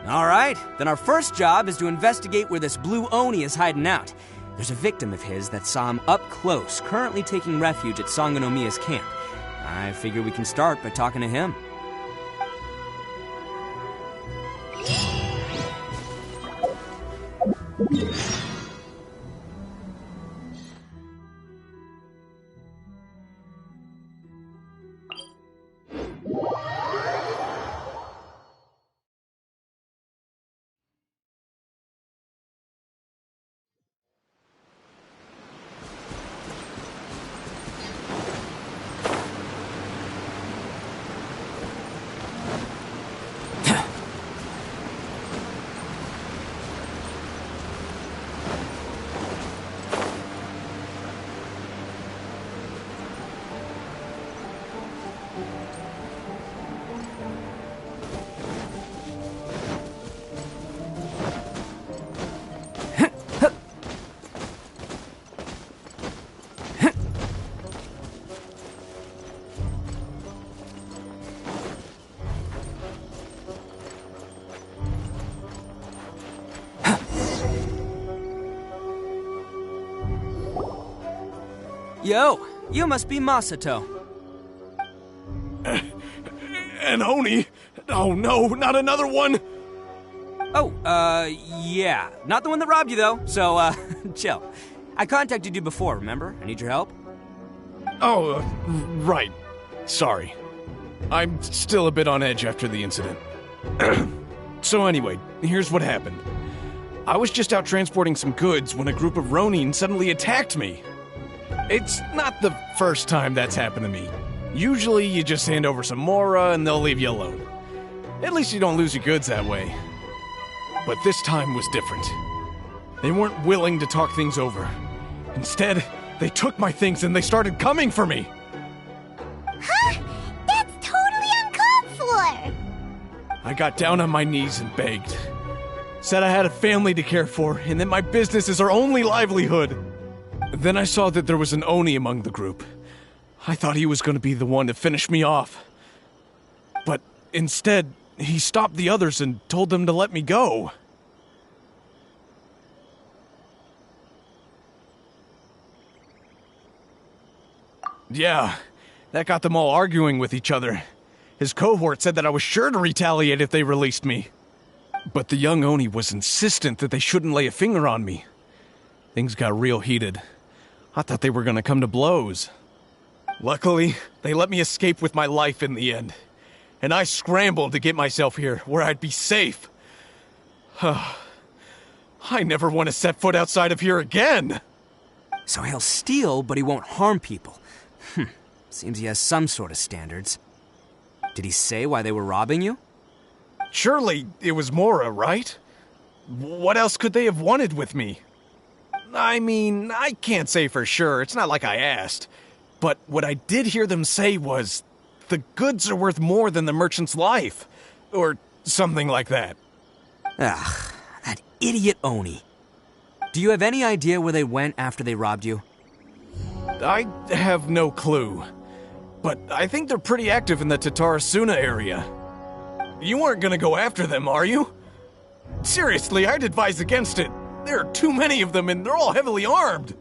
All right, then our first job is to investigate where this blue Oni is hiding out. There's a victim of his that saw him up close, currently taking refuge at Sangonomiya's camp. I figure we can start by talking to him. Yo, you must be Masato. An Oni? Oh no, not another one! Oh, yeah. Not the one that robbed you, though, so, chill. I contacted you before, remember? I need your help. Oh, right. Sorry. I'm still a bit on edge after the incident. So anyway, here's what happened. I was just out transporting some goods when a group of Ronin suddenly attacked me. It's not the first time that's happened to me. Usually you just hand over some Mora and they'll leave you alone. At least you don't lose your goods that way. But this time was different. They weren't willing to talk things over. Instead, they took my things and they started coming for me. Huh? That's totally uncalled for! I got down on my knees and begged. Said I had a family to care for and that my business is our only livelihood. Then I saw that there was an Oni among the group. I thought he was going to be the one to finish me off. But instead, he stopped the others and told them to let me go. Yeah, that got them all arguing with each other. His cohort said that I was sure to retaliate if they released me. But the young Oni was insistent that they shouldn't lay a finger on me. Things got real heated. I thought they were going to come to blows. Luckily, they let me escape with my life in the end. And I scrambled to get myself here, where I'd be safe. I never want to set foot outside of here again! So he'll steal, but he won't harm people. Seems he has some sort of standards. Did he say why they were robbing you? Surely it was Mora, right? What else could they have wanted with me? I mean, I can't say for sure, it's not like I asked. But what I did hear them say was, the goods are worth more than the merchant's life. Or something like that. Ugh, that idiot Oni. Do you have any idea where they went after they robbed you? I have no clue. But I think they're pretty active in the Tatarasuna area. You weren't gonna go after them, are you? Seriously, I'd advise against it. There are too many of them, and they're all heavily armed.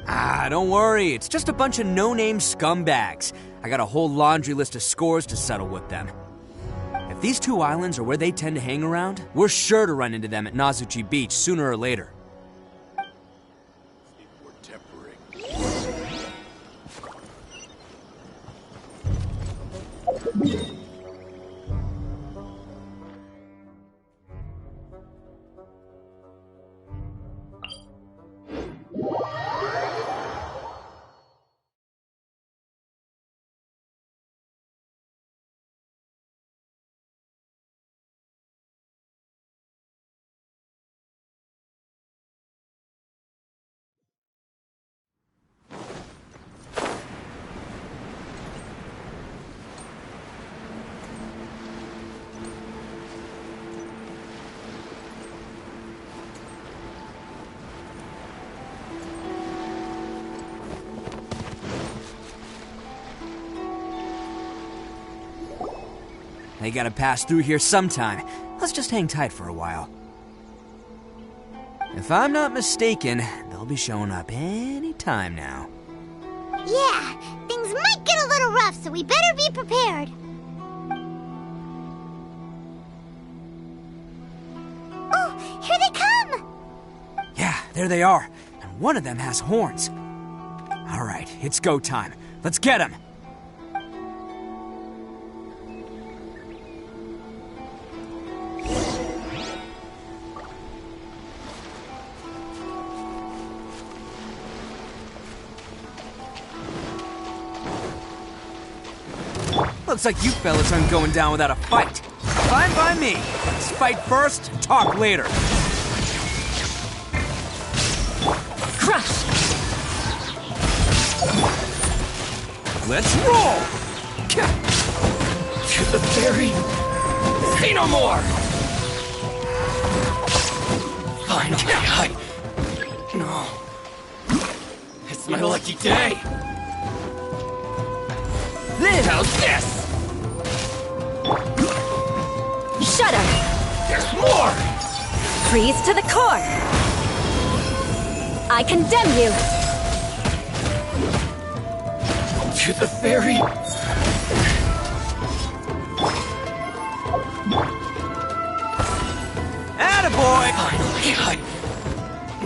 Ah, don't worry. It's just a bunch of no-name scumbags. I got a whole laundry list of scores to settle with them. If these two islands are where they tend to hang around, we're sure to run into them at Nazuchi Beach sooner or later. They gotta pass through here sometime. Let's just hang tight for a while. If I'm not mistaken, they'll be showing up any time now. Yeah, things might get a little rough, so we better be prepared. Oh, here they come! Yeah, there they are. And one of them has horns. All right, it's go time. Let's get him! Looks like you fellas aren't going down without a fight. Fine by me. Let's fight first, talk later. Crush! Let's roll! To the ferry. Say no more! Finally, No. It's my lucky day. How's this? Shudder! There's more! Freeze to the core! I condemn you! To the ferry. Attaboy! Finally,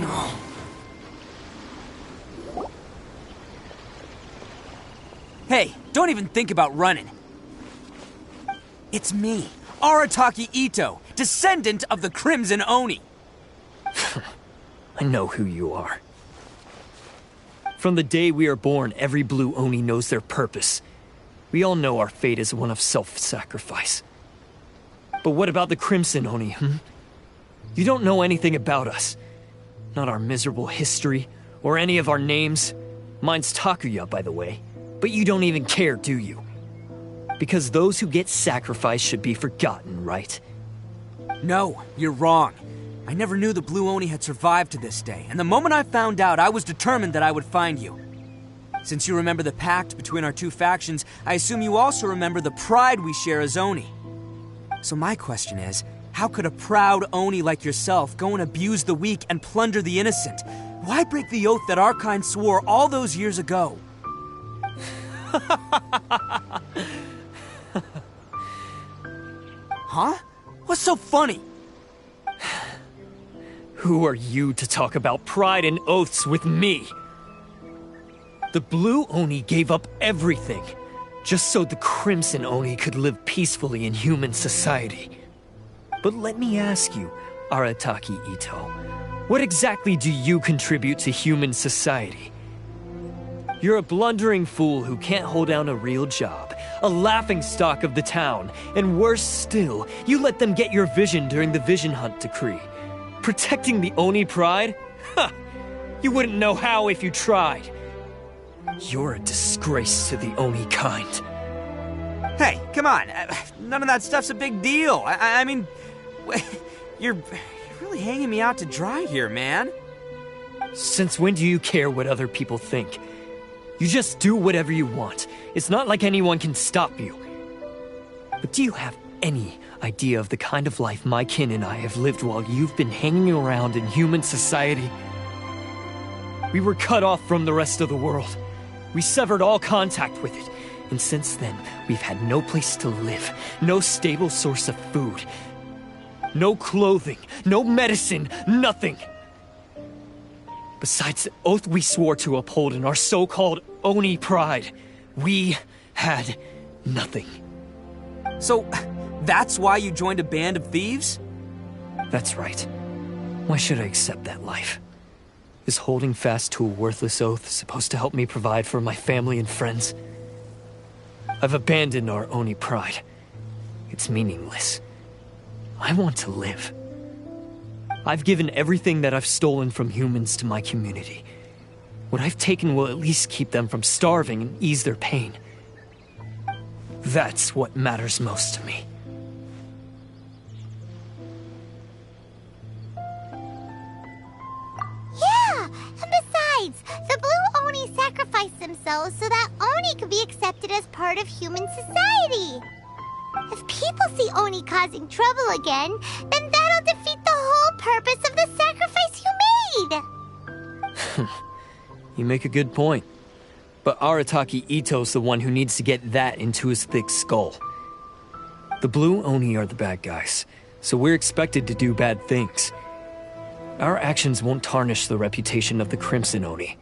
No. Hey, don't even think about running. It's me, Arataki Itto, descendant of the Crimson Oni. I know who you are. From the day we are born, every blue Oni knows their purpose. We all know our fate is one of self-sacrifice. But what about the Crimson Oni, You don't know anything about us. Not our miserable history, or any of our names. Mine's Takuya, by the way. But you don't even care, do you? Because those who get sacrificed should be forgotten, right? No, you're wrong. I never knew the Blue Oni had survived to this day, and the moment I found out, I was determined that I would find you. Since you remember the pact between our two factions, I assume you also remember the pride we share as Oni. So my question is, how could a proud Oni like yourself go and abuse the weak and plunder the innocent? Why break the oath that our kind swore all those years ago? Huh? What's so funny? Who are you to talk about pride and oaths with me? The Blue Oni gave up everything, just so the Crimson Oni could live peacefully in human society. But let me ask you, Arataki Itto, what exactly do you contribute to human society? You're a blundering fool who can't hold down a real job, a laughingstock of the town, and worse still, you let them get your vision during the Vision Hunt decree. Protecting the Oni pride? Ha! You wouldn't know how if you tried. You're a disgrace to the Oni kind. Hey, come on. None of that stuff's a big deal. I mean, you're really hanging me out to dry here, man. Since when do you care what other people think? You just do whatever you want. It's not like anyone can stop you. But do you have any idea of the kind of life my kin and I have lived while you've been hanging around in human society? We were cut off from the rest of the world. We severed all contact with it. And since then, we've had no place to live, no stable source of food, no clothing, no medicine, nothing. Besides the oath we swore to uphold in our so-called Oni pride, we had nothing. So, that's why you joined a band of thieves? That's right. Why should I accept that life? Is holding fast to a worthless oath supposed to help me provide for my family and friends? I've abandoned our Oni pride. It's meaningless. I want to live. I've given everything that I've stolen from humans to my community. What I've taken will at least keep them from starving and ease their pain. That's what matters most to me. Yeah, and besides, the Blue Oni sacrificed themselves so that Oni could be accepted as part of human society. If people see Oni causing trouble again, then that'll defeat the whole purpose of the sacrifice you made! You make a good point. But Arataki Itto's the one who needs to get that into his thick skull. The Blue Oni are the bad guys, so we're expected to do bad things. Our actions won't tarnish the reputation of the Crimson Oni.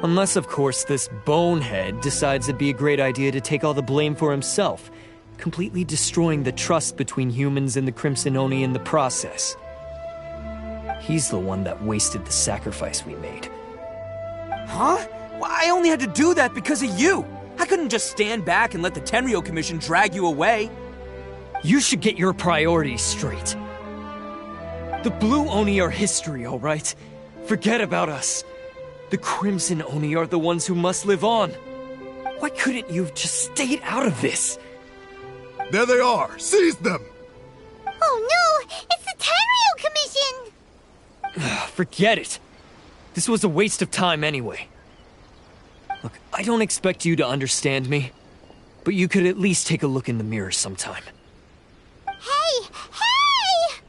Unless, of course, this bonehead decides it'd be a great idea to take all the blame for himself, completely destroying the trust between humans and the Crimson Oni in the process. He's the one that wasted the sacrifice we made. Huh? Well, I only had to do that because of you. I couldn't just stand back and let the Tenryo Commission drag you away. You should get your priorities straight. The Blue Oni are history, all right? Forget about us. The Crimson Oni are the ones who must live on. Why couldn't you have just stayed out of this? There they are! Seize them! Oh no! It's the Tenryo Commission! Forget it. This was a waste of time anyway. Look, I don't expect you to understand me, but you could at least take a look in the mirror sometime. Hey! Hey!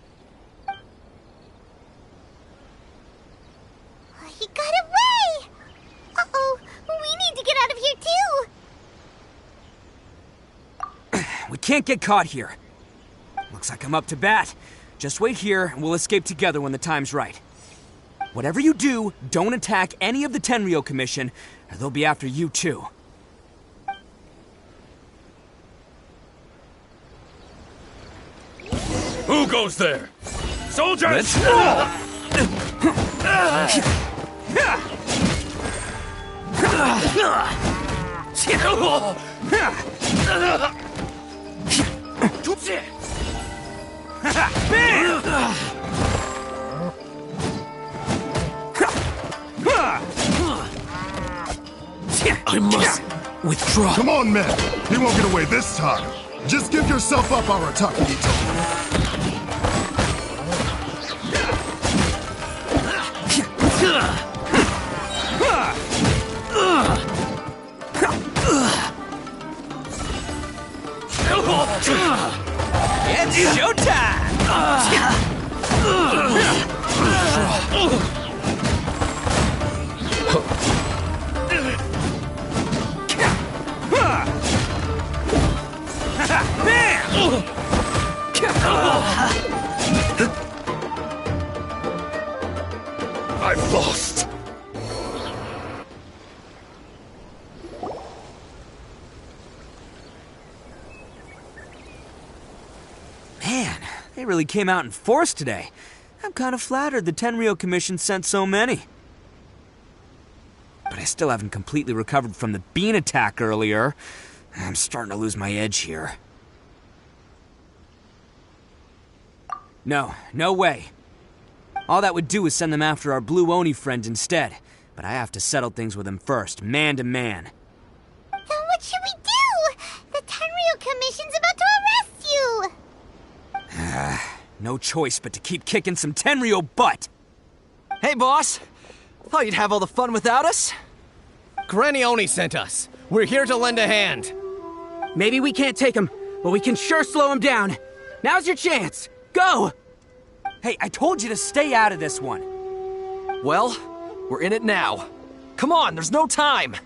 He got away! Uh-oh, we need to get out of here too! We can't get caught here. Looks like I'm up to bat. Just wait here and we'll escape together when the time's right. Whatever you do, don't attack any of the Tenryo Commission, or they'll be after you too. Who goes there? Soldiers! Let's go! I must withdraw. Come on, men. He won't get away this time. Just give yourself up, Arataki Itto. It's showtime! I've lost. Man, they really came out in force today. I'm kind of flattered the Tenryo Commission sent so many. But I still haven't completely recovered from the bean attack earlier. I'm starting to lose my edge here. No way. All that would do is send them after our Blue Oni friend instead. But I have to settle things with him first, man to man. Then what should we do? The Tenryo Commission's about to arrest you! No choice but to keep kicking some Tenryo butt! Hey, boss! Thought you'd have all the fun without us? Granny Oni sent us. We're here to lend a hand. Maybe we can't take him, but we can sure slow him down. Now's your chance. Go! Hey, I told you to stay out of this one. Well, we're in it now. Come on, there's no time.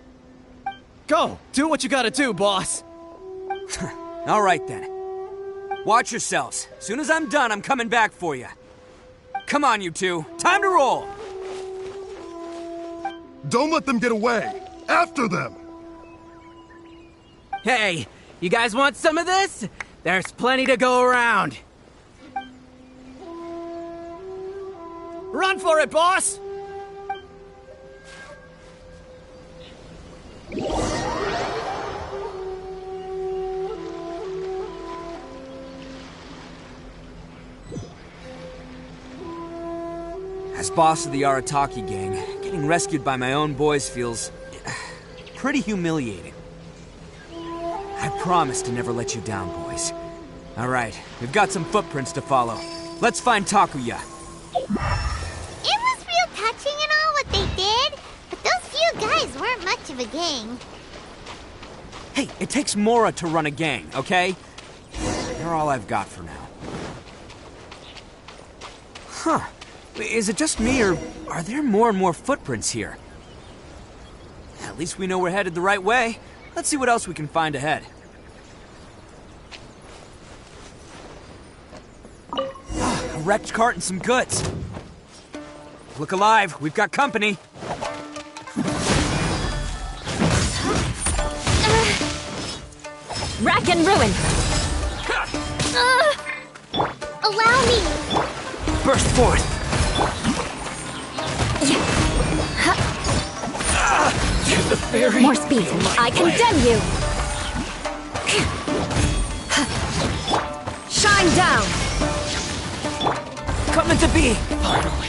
Go! Do what you gotta do, boss! All right, then. Watch yourselves. As soon as I'm done, I'm coming back for you. Come on, you two. Time to roll! Don't let them get away! After them! Hey, you guys want some of this? There's plenty to go around. Run for it, boss! As boss of the Arataki gang, getting rescued by my own boys feels pretty humiliating. I promise to never let you down, boys. All right, we've got some footprints to follow. Let's find Takuya. It was real touching and all what they did, but those few guys weren't much of a gang. Hey, it takes Mora to run a gang, okay? They're all I've got for now. Huh. Is it just me, or are there more and more footprints here? At least we know we're headed the right way. Let's see what else we can find ahead. A wrecked cart and some goods. Look alive, we've got company. Rack and ruin! Allow me! Burst forth! The fairy! More speed! I condemn you! Shine down! Coming to be! Finally,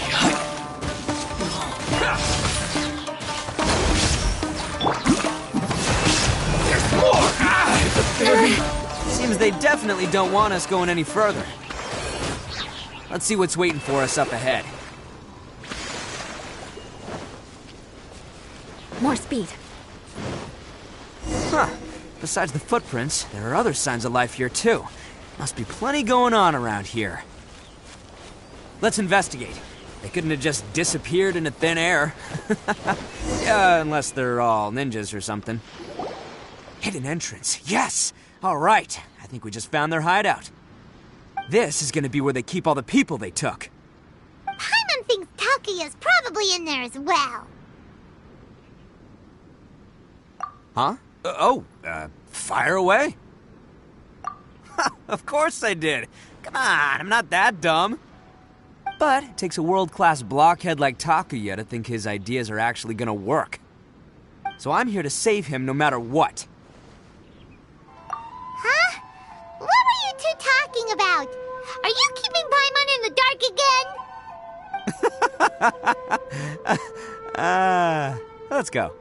There's more! The fairy! Seems they definitely don't want us going any further. Let's see what's waiting for us up ahead. More speed. Huh. Besides the footprints, there are other signs of life here too. Must be plenty going on around here. Let's investigate. They couldn't have just disappeared into thin air. Yeah, unless they're all ninjas or something. Hidden entrance, yes! All right, I think we just found their hideout. This is gonna be where they keep all the people they took. Paimon thinks Takuya's probably in there as well. Huh? Fire away? Of course I did. Come on, I'm not that dumb. But it takes a world-class blockhead like Takuya to think his ideas are actually gonna work. So I'm here to save him no matter what. Huh? What were you two talking about? Are you keeping Paimon in the dark again? Let's go.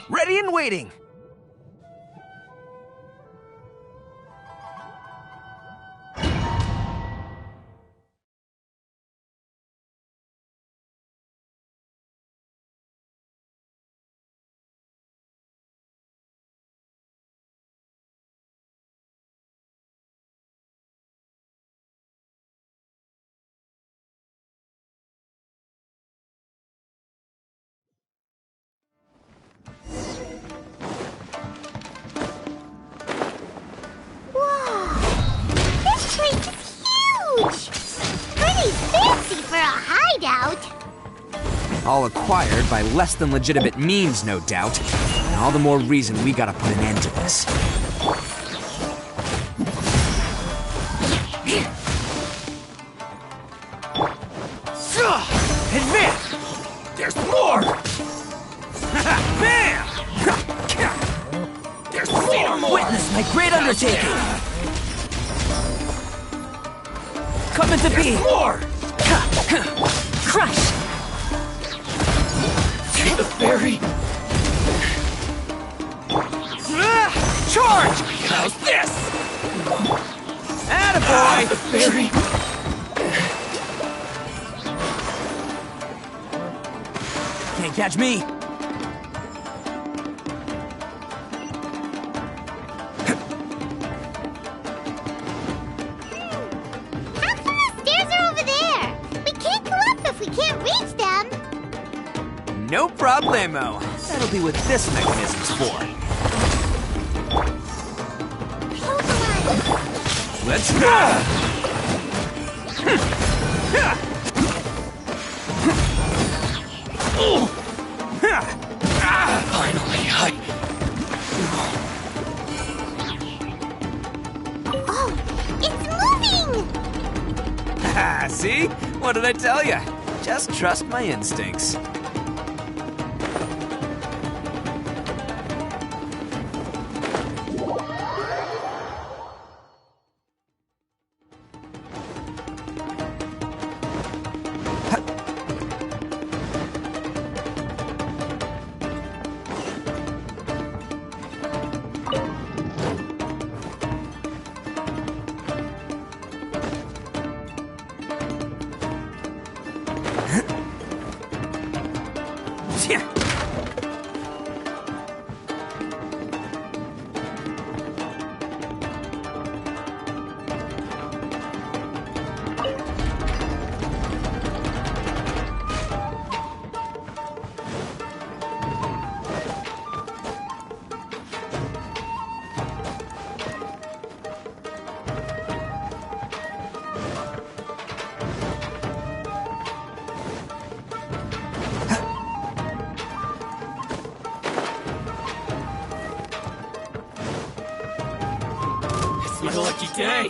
Ready and waiting. All acquired by less than legitimate means, no doubt. And all the more reason we gotta put an end to this. Advance! There's more! Bam! There's more! Witness my great undertaking! Coming to be! More! Crush! the ferry! Charge! How's this? Attaboy! The ferry! Can't catch me. How come the stairs are over there? We can't go up if we can't reach them. No problemo. That'll be what this mechanism's for. Hold the line. Let's go! Finally, Oh, it's moving! See? What did I tell you? Just trust my instincts. What a lucky day!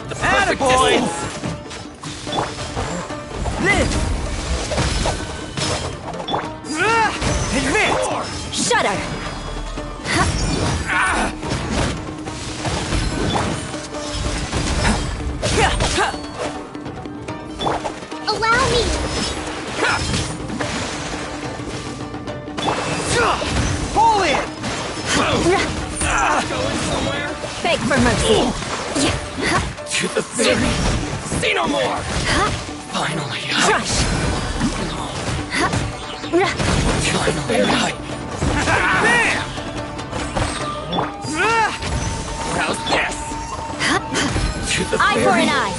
The Attaboy! Live! Advance! Shudder! Allow me! Pull it! Going somewhere? Beg for mercy. To the ferry! See no more! Finally, Crush! Finally, Bam! how's this? To the Eye for ferry! an eye.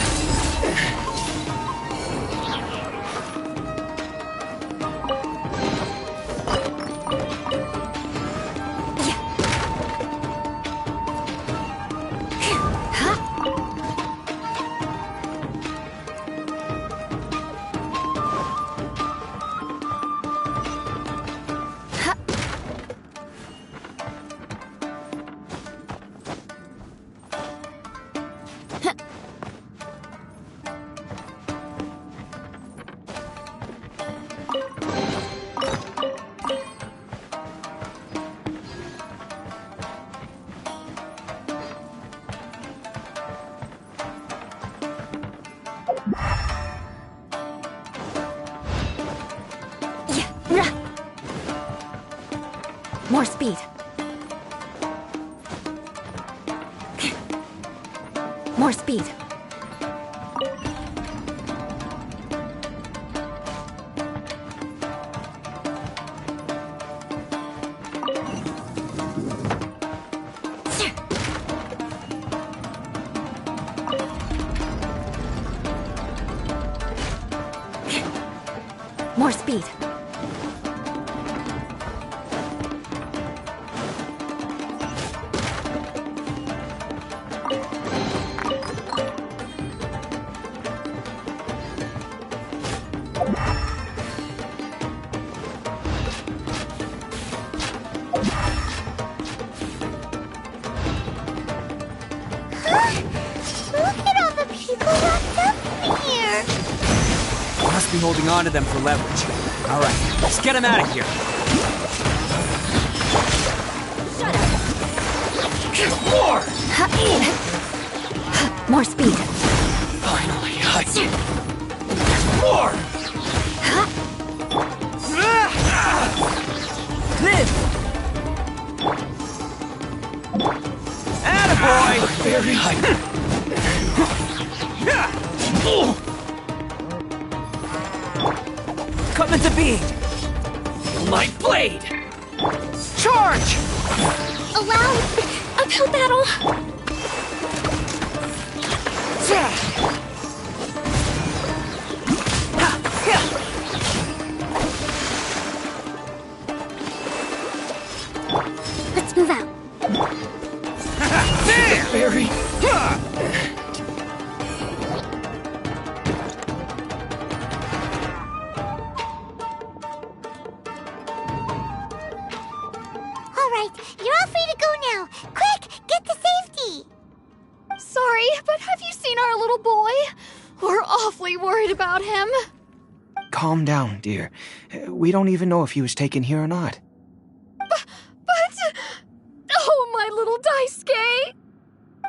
More speed. More speed. More speed. Look at all the people locked up in here! Must be holding on to them for leverage. All right, let's get them out of here. More! More speed. Finally, more! Come into being! My blade! Charge! Allow uphill battle! Let's move out. Very. All right, you're all free to go now. Quick, get to safety. Sorry, but have you seen our little boy? We're awfully worried about him. Calm down, dear. We don't even know if he was taken here or not. But... Oh, my little Daisuke!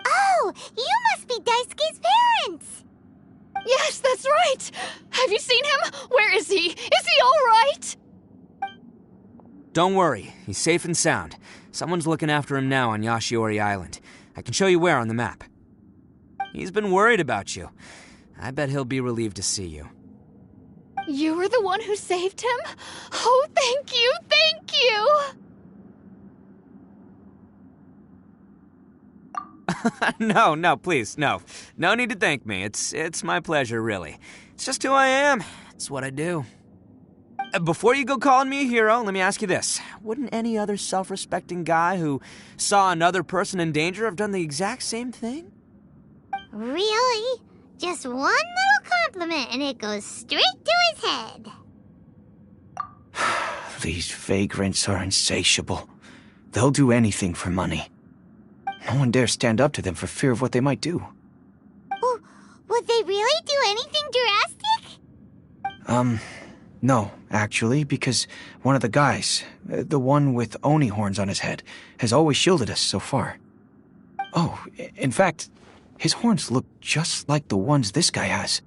Oh, you must be Daisuke's parents. Yes, that's right. Have you seen him? Where is he? Is he all right? Don't worry, he's safe and sound. Someone's looking after him now on Yashiori Island. I can show you where on the map. He's been worried about you. I bet he'll be relieved to see you. You were the one who saved him? Oh, thank you, thank you! No, please, no. No need to thank me. It's my pleasure, really. It's just who I am. It's what I do. Before you go calling me a hero, let me ask you this. Wouldn't any other self-respecting guy who saw another person in danger have done the exact same thing? Really? Just one little compliment and it goes straight to his head. These vagrants are insatiable. They'll do anything for money. No one dares stand up to them for fear of what they might do. Would they really do anything drastic? No, actually, because one of the guys, the one with Oni horns on his head, has always shielded us so far. Oh, in fact, his horns look just like the ones this guy has.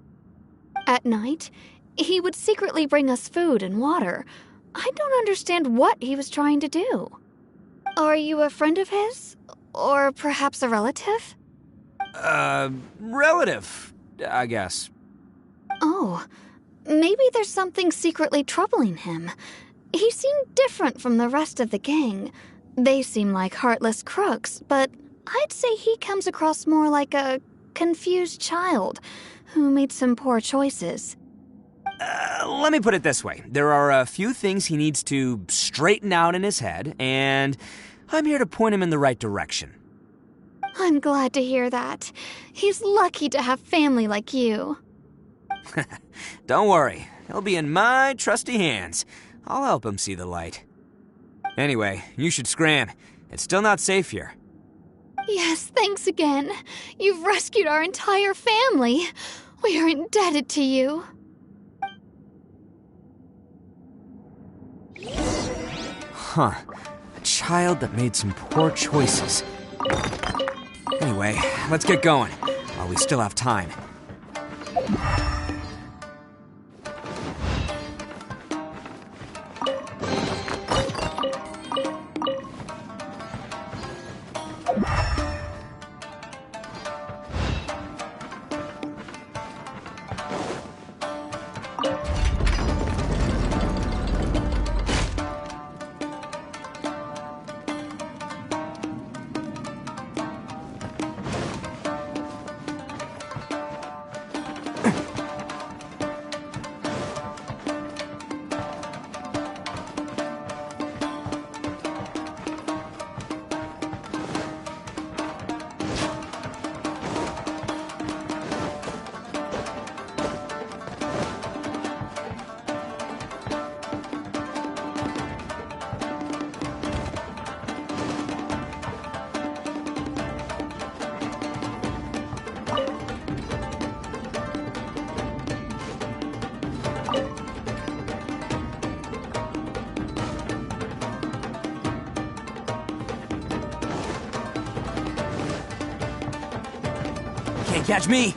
At night, he would secretly bring us food and water. I don't understand what he was trying to do. Are you a friend of his? Or perhaps a relative? Relative, I guess. Oh, maybe there's something secretly troubling him. He seemed different from the rest of the gang. They seem like heartless crooks, but I'd say he comes across more like a confused child who made some poor choices. Let me put it this way. There are a few things he needs to straighten out in his head, and I'm here to point him in the right direction. I'm glad to hear that. He's lucky to have family like you. Don't worry. He'll be in my trusty hands. I'll help him see the light. Anyway, you should scram. It's still not safe here. Yes, thanks again. You've rescued our entire family. We are indebted to you. Huh. A child that made some poor choices. Anyway, let's get going, while we still have time. Can't catch me!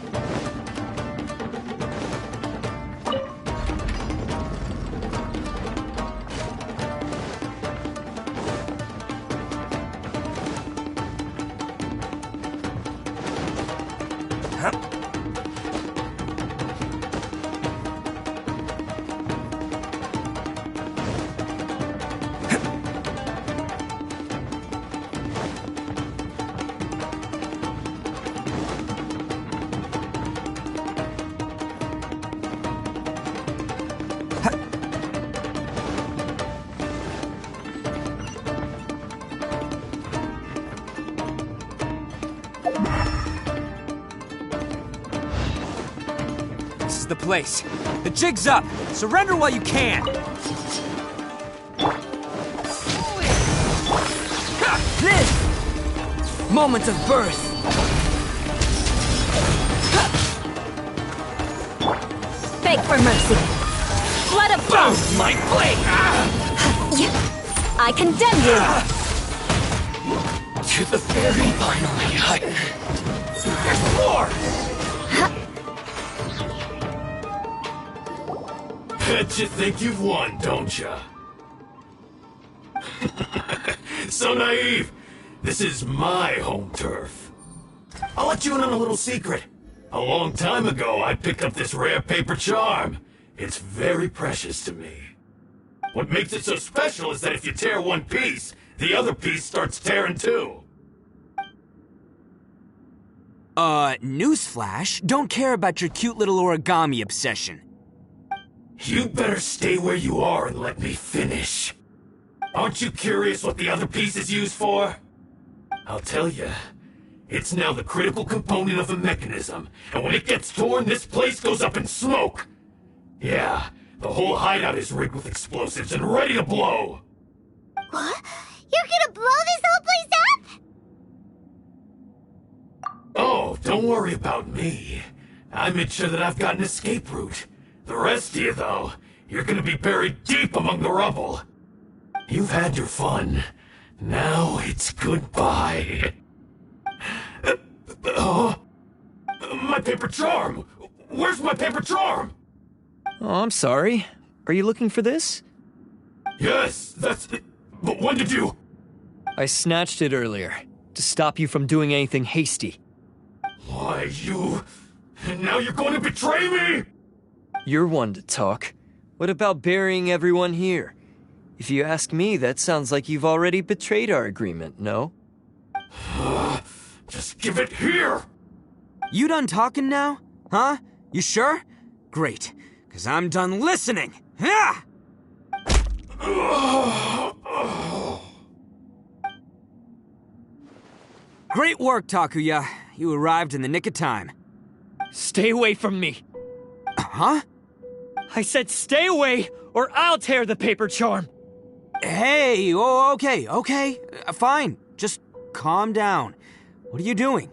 place. The jig's up. Surrender while you can. This! Moment of birth. Beg for mercy. Blood of both! My blade! I condemn you! To the very finally. There's more! Bet you think you've won, don't ya? So naive. This is my home turf. I'll let you in on a little secret. A long time ago, I picked up this rare paper charm. It's very precious to me. What makes it so special is that if you tear one piece, the other piece starts tearing too. Newsflash, don't care about your cute little origami obsession. You better stay where you are and let me finish. Aren't you curious what the other piece is used for? I'll tell you. It's now the critical component of a mechanism, and when it gets torn, this place goes up in smoke. Yeah, the whole hideout is rigged with explosives and ready to blow. What? You're gonna blow this whole place up? Oh, don't worry about me. I made sure that I've got an escape route. The rest of you, though, you're gonna be buried deep among the rubble. You've had your fun. Now it's goodbye. My paper charm! Where's my paper charm? Oh, I'm sorry. Are you looking for this? Yes, that's it. But when did you... I snatched it earlier, to stop you from doing anything hasty. Why, you... Now you're going to betray me? You're one to talk. What about burying everyone here? If you ask me, that sounds like you've already betrayed our agreement, no? Just give it here! You done talking now? Huh? You sure? Great, because I'm done listening! Yeah! Great work, Takuya. You arrived in the nick of time. Stay away from me! Huh? I said stay away, or I'll tear the paper charm! Hey, oh, okay. Fine. Just calm down. What are you doing?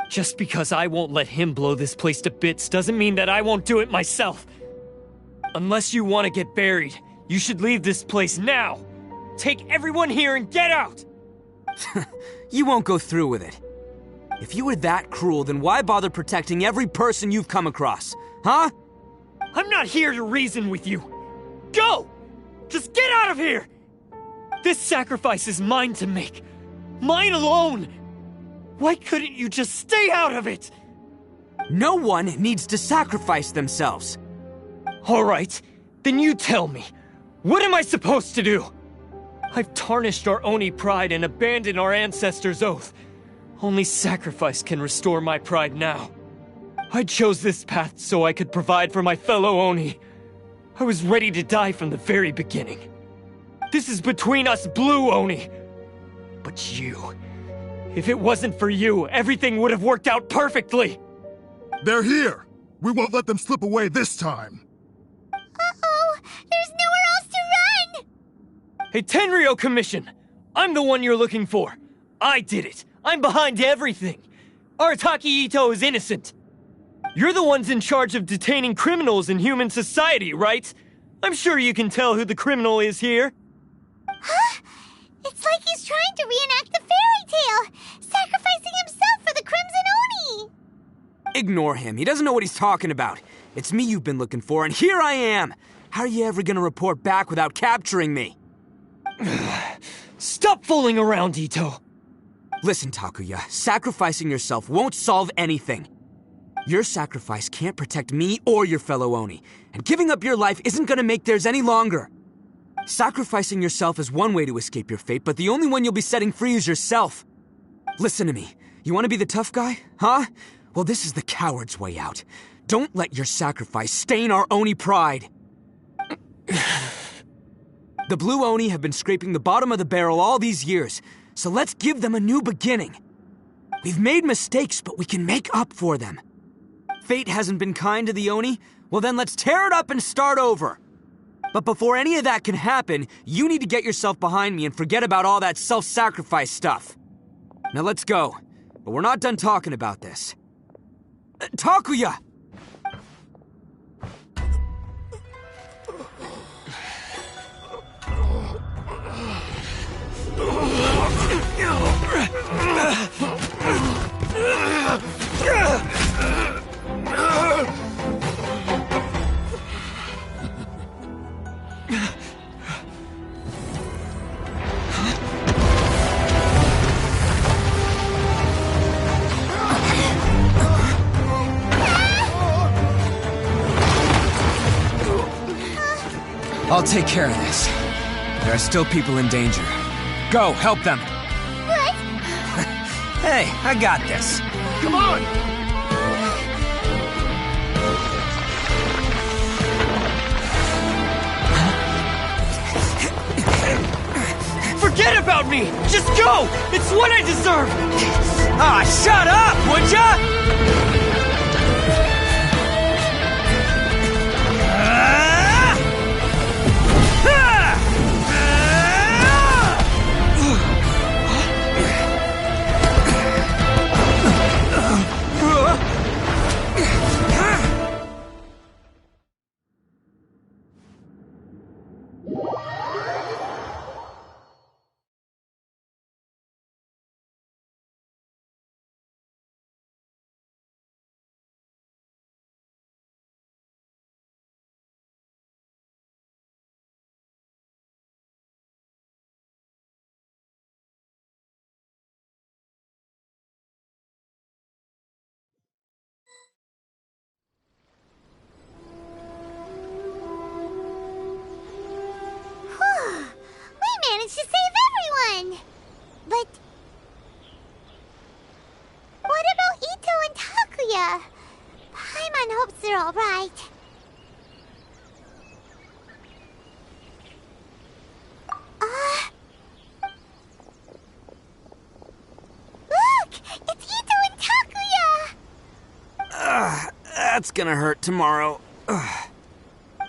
Just because I won't let him blow this place to bits doesn't mean that I won't do it myself. Unless you want to get buried, you should leave this place now. Take everyone here and get out! You won't go through with it. If you were that cruel, then why bother protecting every person you've come across? Huh? I'm not here to reason with you. Go! Just get out of here! This sacrifice is mine to make. Mine alone! Why couldn't you just stay out of it? No one needs to sacrifice themselves. All right, then you tell me. What am I supposed to do? I've tarnished our Oni pride and abandoned our ancestors' oath. Only sacrifice can restore my pride now. I chose this path so I could provide for my fellow Oni. I was ready to die from the very beginning. This is between us Blue Oni. But you... If it wasn't for you, everything would have worked out perfectly! They're here! We won't let them slip away this time! Uh-oh! There's nowhere else to run! Hey, Tenryo Commission! I'm the one you're looking for! I did it! I'm behind everything! Arataki Itto is innocent! You're the ones in charge of detaining criminals in human society, right? I'm sure you can tell who the criminal is here. Huh? It's like he's trying to reenact the fairy tale, sacrificing himself for the Crimson Oni! Ignore him. He doesn't know what he's talking about. It's me you've been looking for, and here I am! How are you ever gonna report back without capturing me? Stop fooling around, Itto! Listen, Takuya, sacrificing yourself won't solve anything. Your sacrifice can't protect me or your fellow Oni, and giving up your life isn't gonna make theirs any longer. Sacrificing yourself is one way to escape your fate, but the only one you'll be setting free is yourself. Listen to me. You want to be the tough guy? Huh? Well, this is the coward's way out. Don't let your sacrifice stain our Oni pride. The Blue Oni have been scraping the bottom of the barrel all these years, so let's give them a new beginning. We've made mistakes, but we can make up for them. Fate hasn't been kind to the Oni. Well, then let's tear it up and start over. But before any of that can happen, you need to get yourself behind me and forget about all that self-sacrifice stuff. Now let's go. But we're not done talking about this. Takuya! I'll take care of this. There are still people in danger. Go, help them. What? Hey, I got this. Come on! Forget about me! Just go! It's what I deserve! Ah, shut up, would ya? We managed to save everyone! But... what about Itto and Takuya? Paimon hopes they're alright. Look! It's Itto and Takuya! That's gonna hurt tomorrow.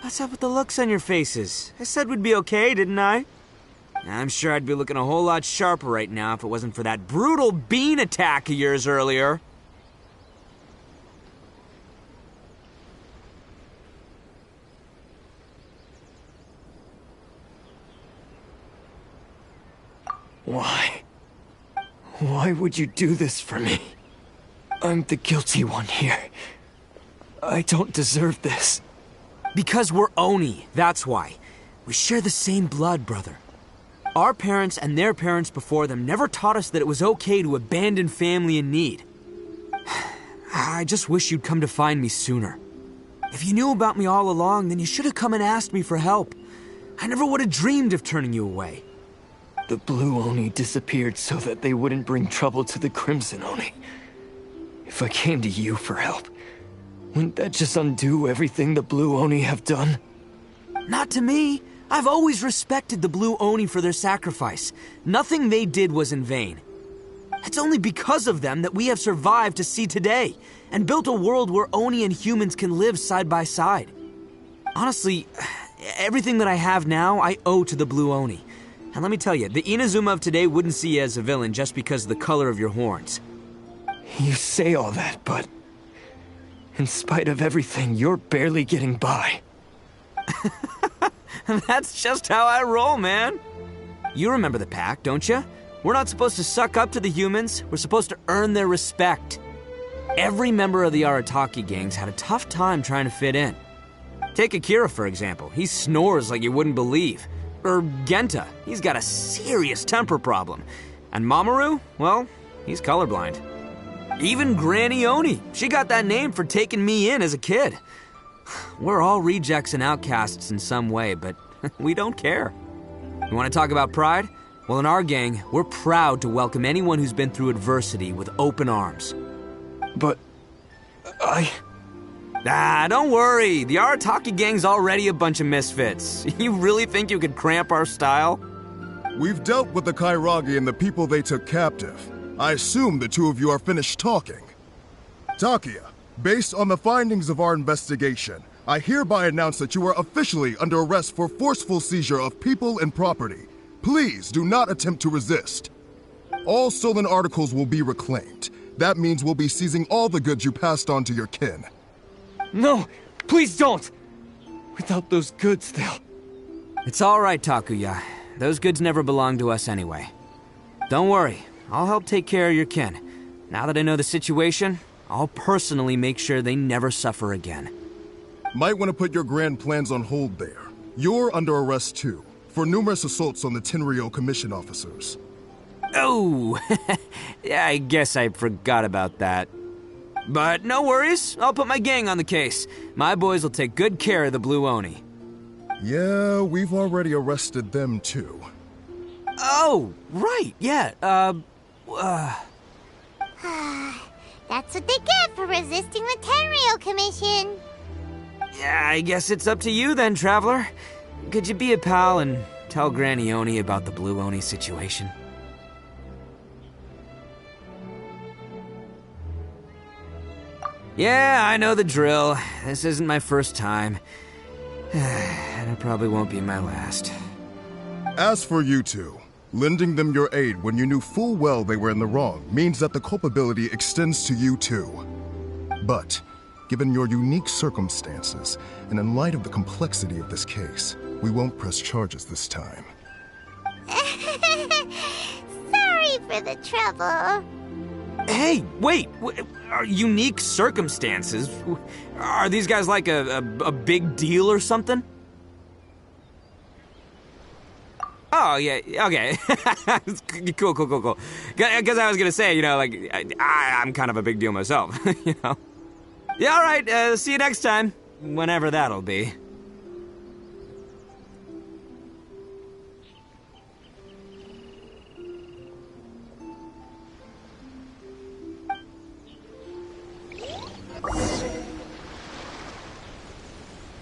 What's up with the looks on your faces? I said we'd be okay, didn't I? I'm sure I'd be looking a whole lot sharper right now if it wasn't for that brutal bean attack of yours earlier. Why? Why would you do this for me? I'm the guilty one here. I don't deserve this. Because we're Oni, that's why. We share the same blood, brother. Our parents and their parents before them never taught us that it was okay to abandon family in need. I just wish you'd come to find me sooner. If you knew about me all along, then you should have come and asked me for help. I never would have dreamed of turning you away. The Blue Oni disappeared so that they wouldn't bring trouble to the Crimson Oni. If I came to you for help, wouldn't that just undo everything the Blue Oni have done? Not to me. I've always respected the Blue Oni for their sacrifice. Nothing they did was in vain. It's only because of them that we have survived to see today, and built a world where Oni and humans can live side by side. Honestly, everything that I have now, I owe to the Blue Oni. And let me tell you, the Inazuma of today wouldn't see you as a villain just because of the color of your horns. You say all that, but... in spite of everything, you're barely getting by. That's just how I roll, man. You remember the pact, don't you? We're not supposed to suck up to the humans. We're supposed to earn their respect. Every member of the Arataki gangs had a tough time trying to fit in. Take Akira, for example. He snores like you wouldn't believe. Or Genta. He's got a serious temper problem. And Mamoru, well, he's colorblind. Even Granny Oni. She got that name for taking me in as a kid. We're all rejects and outcasts in some way, but we don't care. You want to talk about pride? Well, in our gang, we're proud to welcome anyone who's been through adversity with open arms. But... don't worry. The Arataki gang's already a bunch of misfits. You really think you could cramp our style? We've dealt with the Kairagi and the people they took captive. I assume the two of you are finished talking. Takuya, based on the findings of our investigation, I hereby announce that you are officially under arrest for forceful seizure of people and property. Please do not attempt to resist. All stolen articles will be reclaimed. That means we'll be seizing all the goods you passed on to your kin. No, please don't! Without those goods, they'll... It's all right, Takuya. Those goods never belonged to us anyway. Don't worry, I'll help take care of your kin. Now that I know the situation, I'll personally make sure they never suffer again. Might want to put your grand plans on hold there. You're under arrest too, for numerous assaults on the Tenryou Commission officers. Oh, yeah, I guess I forgot about that. But no worries, I'll put my gang on the case. My boys will take good care of the Blue Oni. Yeah, we've already arrested them too. Oh, right, yeah, That's what they get for resisting the Tenryou Commission. Yeah, I guess it's up to you then, Traveler. Could you be a pal and tell Granny Oni about the Blue Oni situation? Yeah, I know the drill. This isn't my first time. And it probably won't be my last. As for you two, lending them your aid when you knew full well they were in the wrong means that the culpability extends to you too. But, given your unique circumstances, and in light of the complexity of this case, we won't press charges this time. Sorry for the trouble. Hey, wait! Unique circumstances? Are these guys like a big deal or something? Oh, yeah, okay. Cool. Because I was gonna say, you know, like, I'm kind of a big deal myself, you know? Yeah, alright, see you next time. Whenever that'll be.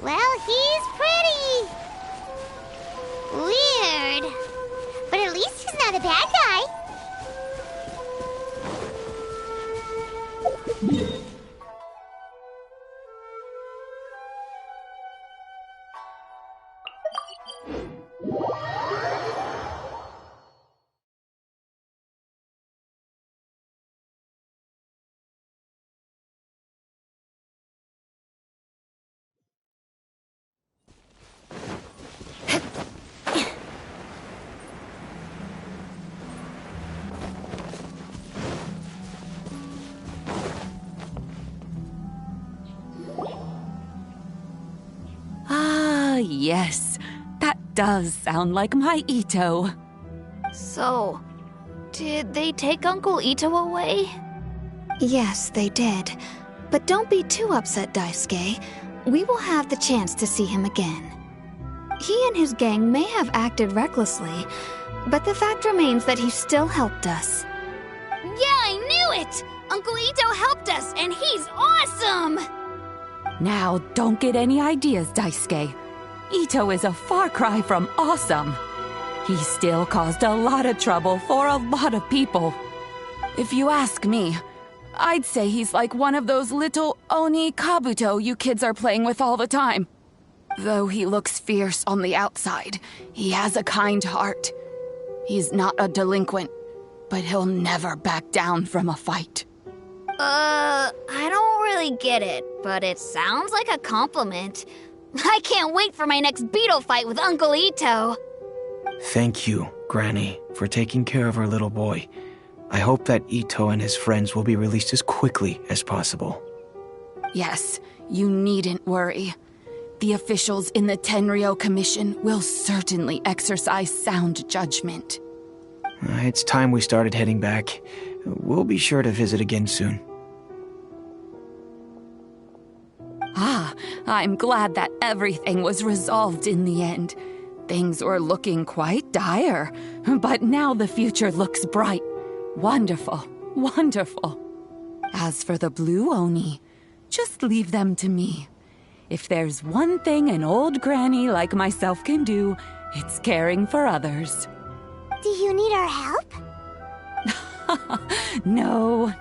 Well, he's pretty. Weird. But at least he's not a bad guy. Yes, that does sound like my Itto. So, did they take Uncle Itto away? Yes, they did. But don't be too upset, Daisuke. We will have the chance to see him again. He and his gang may have acted recklessly, but the fact remains that he still helped us. Yeah, I knew it! Uncle Itto helped us, and he's awesome! Now, don't get any ideas, Daisuke. Itto is a far cry from awesome. He still caused a lot of trouble for a lot of people. If you ask me, I'd say he's like one of those little Oni Kabuto you kids are playing with all the time. Though he looks fierce on the outside, he has a kind heart. He's not a delinquent, but he'll never back down from a fight. I don't really get it, but it sounds like a compliment. I can't wait for my next beetle fight with Uncle Itto. Thank you, Granny, for taking care of our little boy. I hope that Itto and his friends will be released as quickly as possible. Yes, you needn't worry. The officials in the Tenryou Commission will certainly exercise sound judgment. It's time we started heading back. We'll be sure to visit again soon. Ah, I'm glad that everything was resolved in the end. Things were looking quite dire, but now the future looks bright. Wonderful, wonderful. As for the Blue Oni, just leave them to me. If there's one thing an old granny like myself can do, it's caring for others. Do you need our help? No.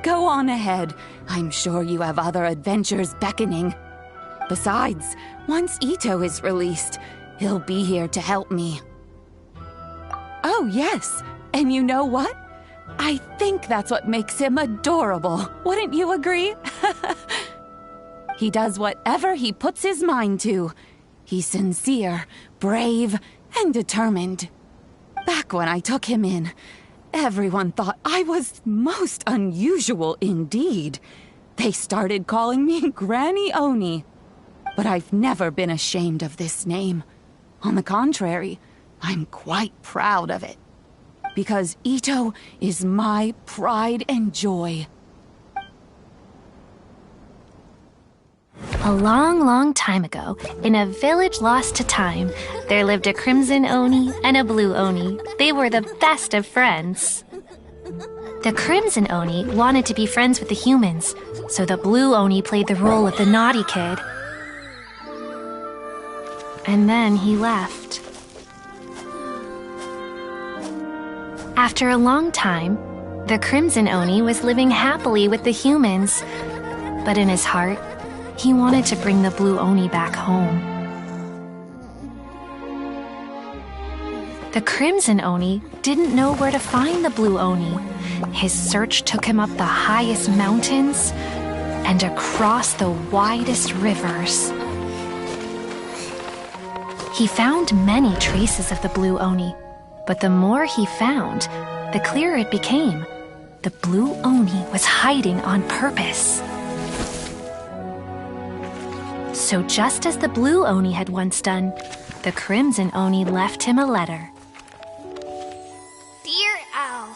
Go on ahead. I'm sure you have other adventures beckoning. Besides, once Itto is released, he'll be here to help me. Oh, yes. And you know what? I think that's what makes him adorable. Wouldn't you agree? He does whatever he puts his mind to. He's sincere, brave, and determined. Back when I took him in, everyone thought I was most unusual indeed. They started calling me Granny Oni. But I've never been ashamed of this name. On the contrary, I'm quite proud of it. Because Itto is my pride and joy. A long, long time ago, in a village lost to time, there lived a crimson Oni and a blue Oni. They were the best of friends. The crimson Oni wanted to be friends with the humans, so the blue Oni played the role of the naughty kid. And then he left. After a long time, the crimson Oni was living happily with the humans, but in his heart, he wanted to bring the blue Oni back home. The crimson Oni didn't know where to find the blue Oni. His search took him up the highest mountains and across the widest rivers. He found many traces of the blue Oni, but the more he found, the clearer it became. The blue Oni was hiding on purpose. So just as the blue Oni had once done, the crimson Oni left him a letter. Dear Owl,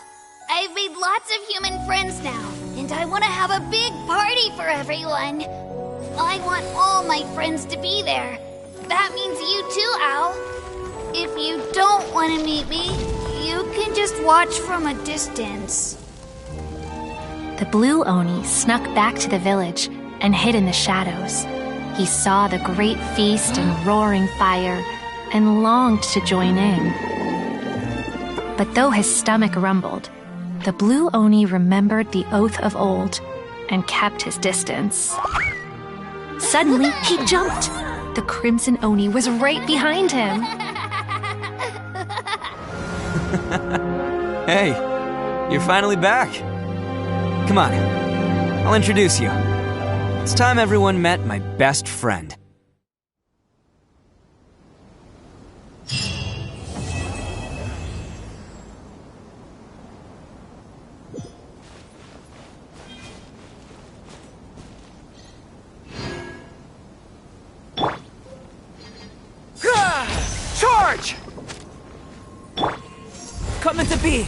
I've made lots of human friends now, and I want to have a big party for everyone. I want all my friends to be there. That means you too, Owl. If you don't want to meet me, you can just watch from a distance. The blue Oni snuck back to the village and hid in the shadows. He saw the great feast and roaring fire and longed to join in. But though his stomach rumbled, the blue Oni remembered the oath of old and kept his distance. Suddenly, he jumped. The crimson Oni was right behind him. Hey, you're finally back. Come on, I'll introduce you. It's time everyone met my best friend. Charge! Come into being.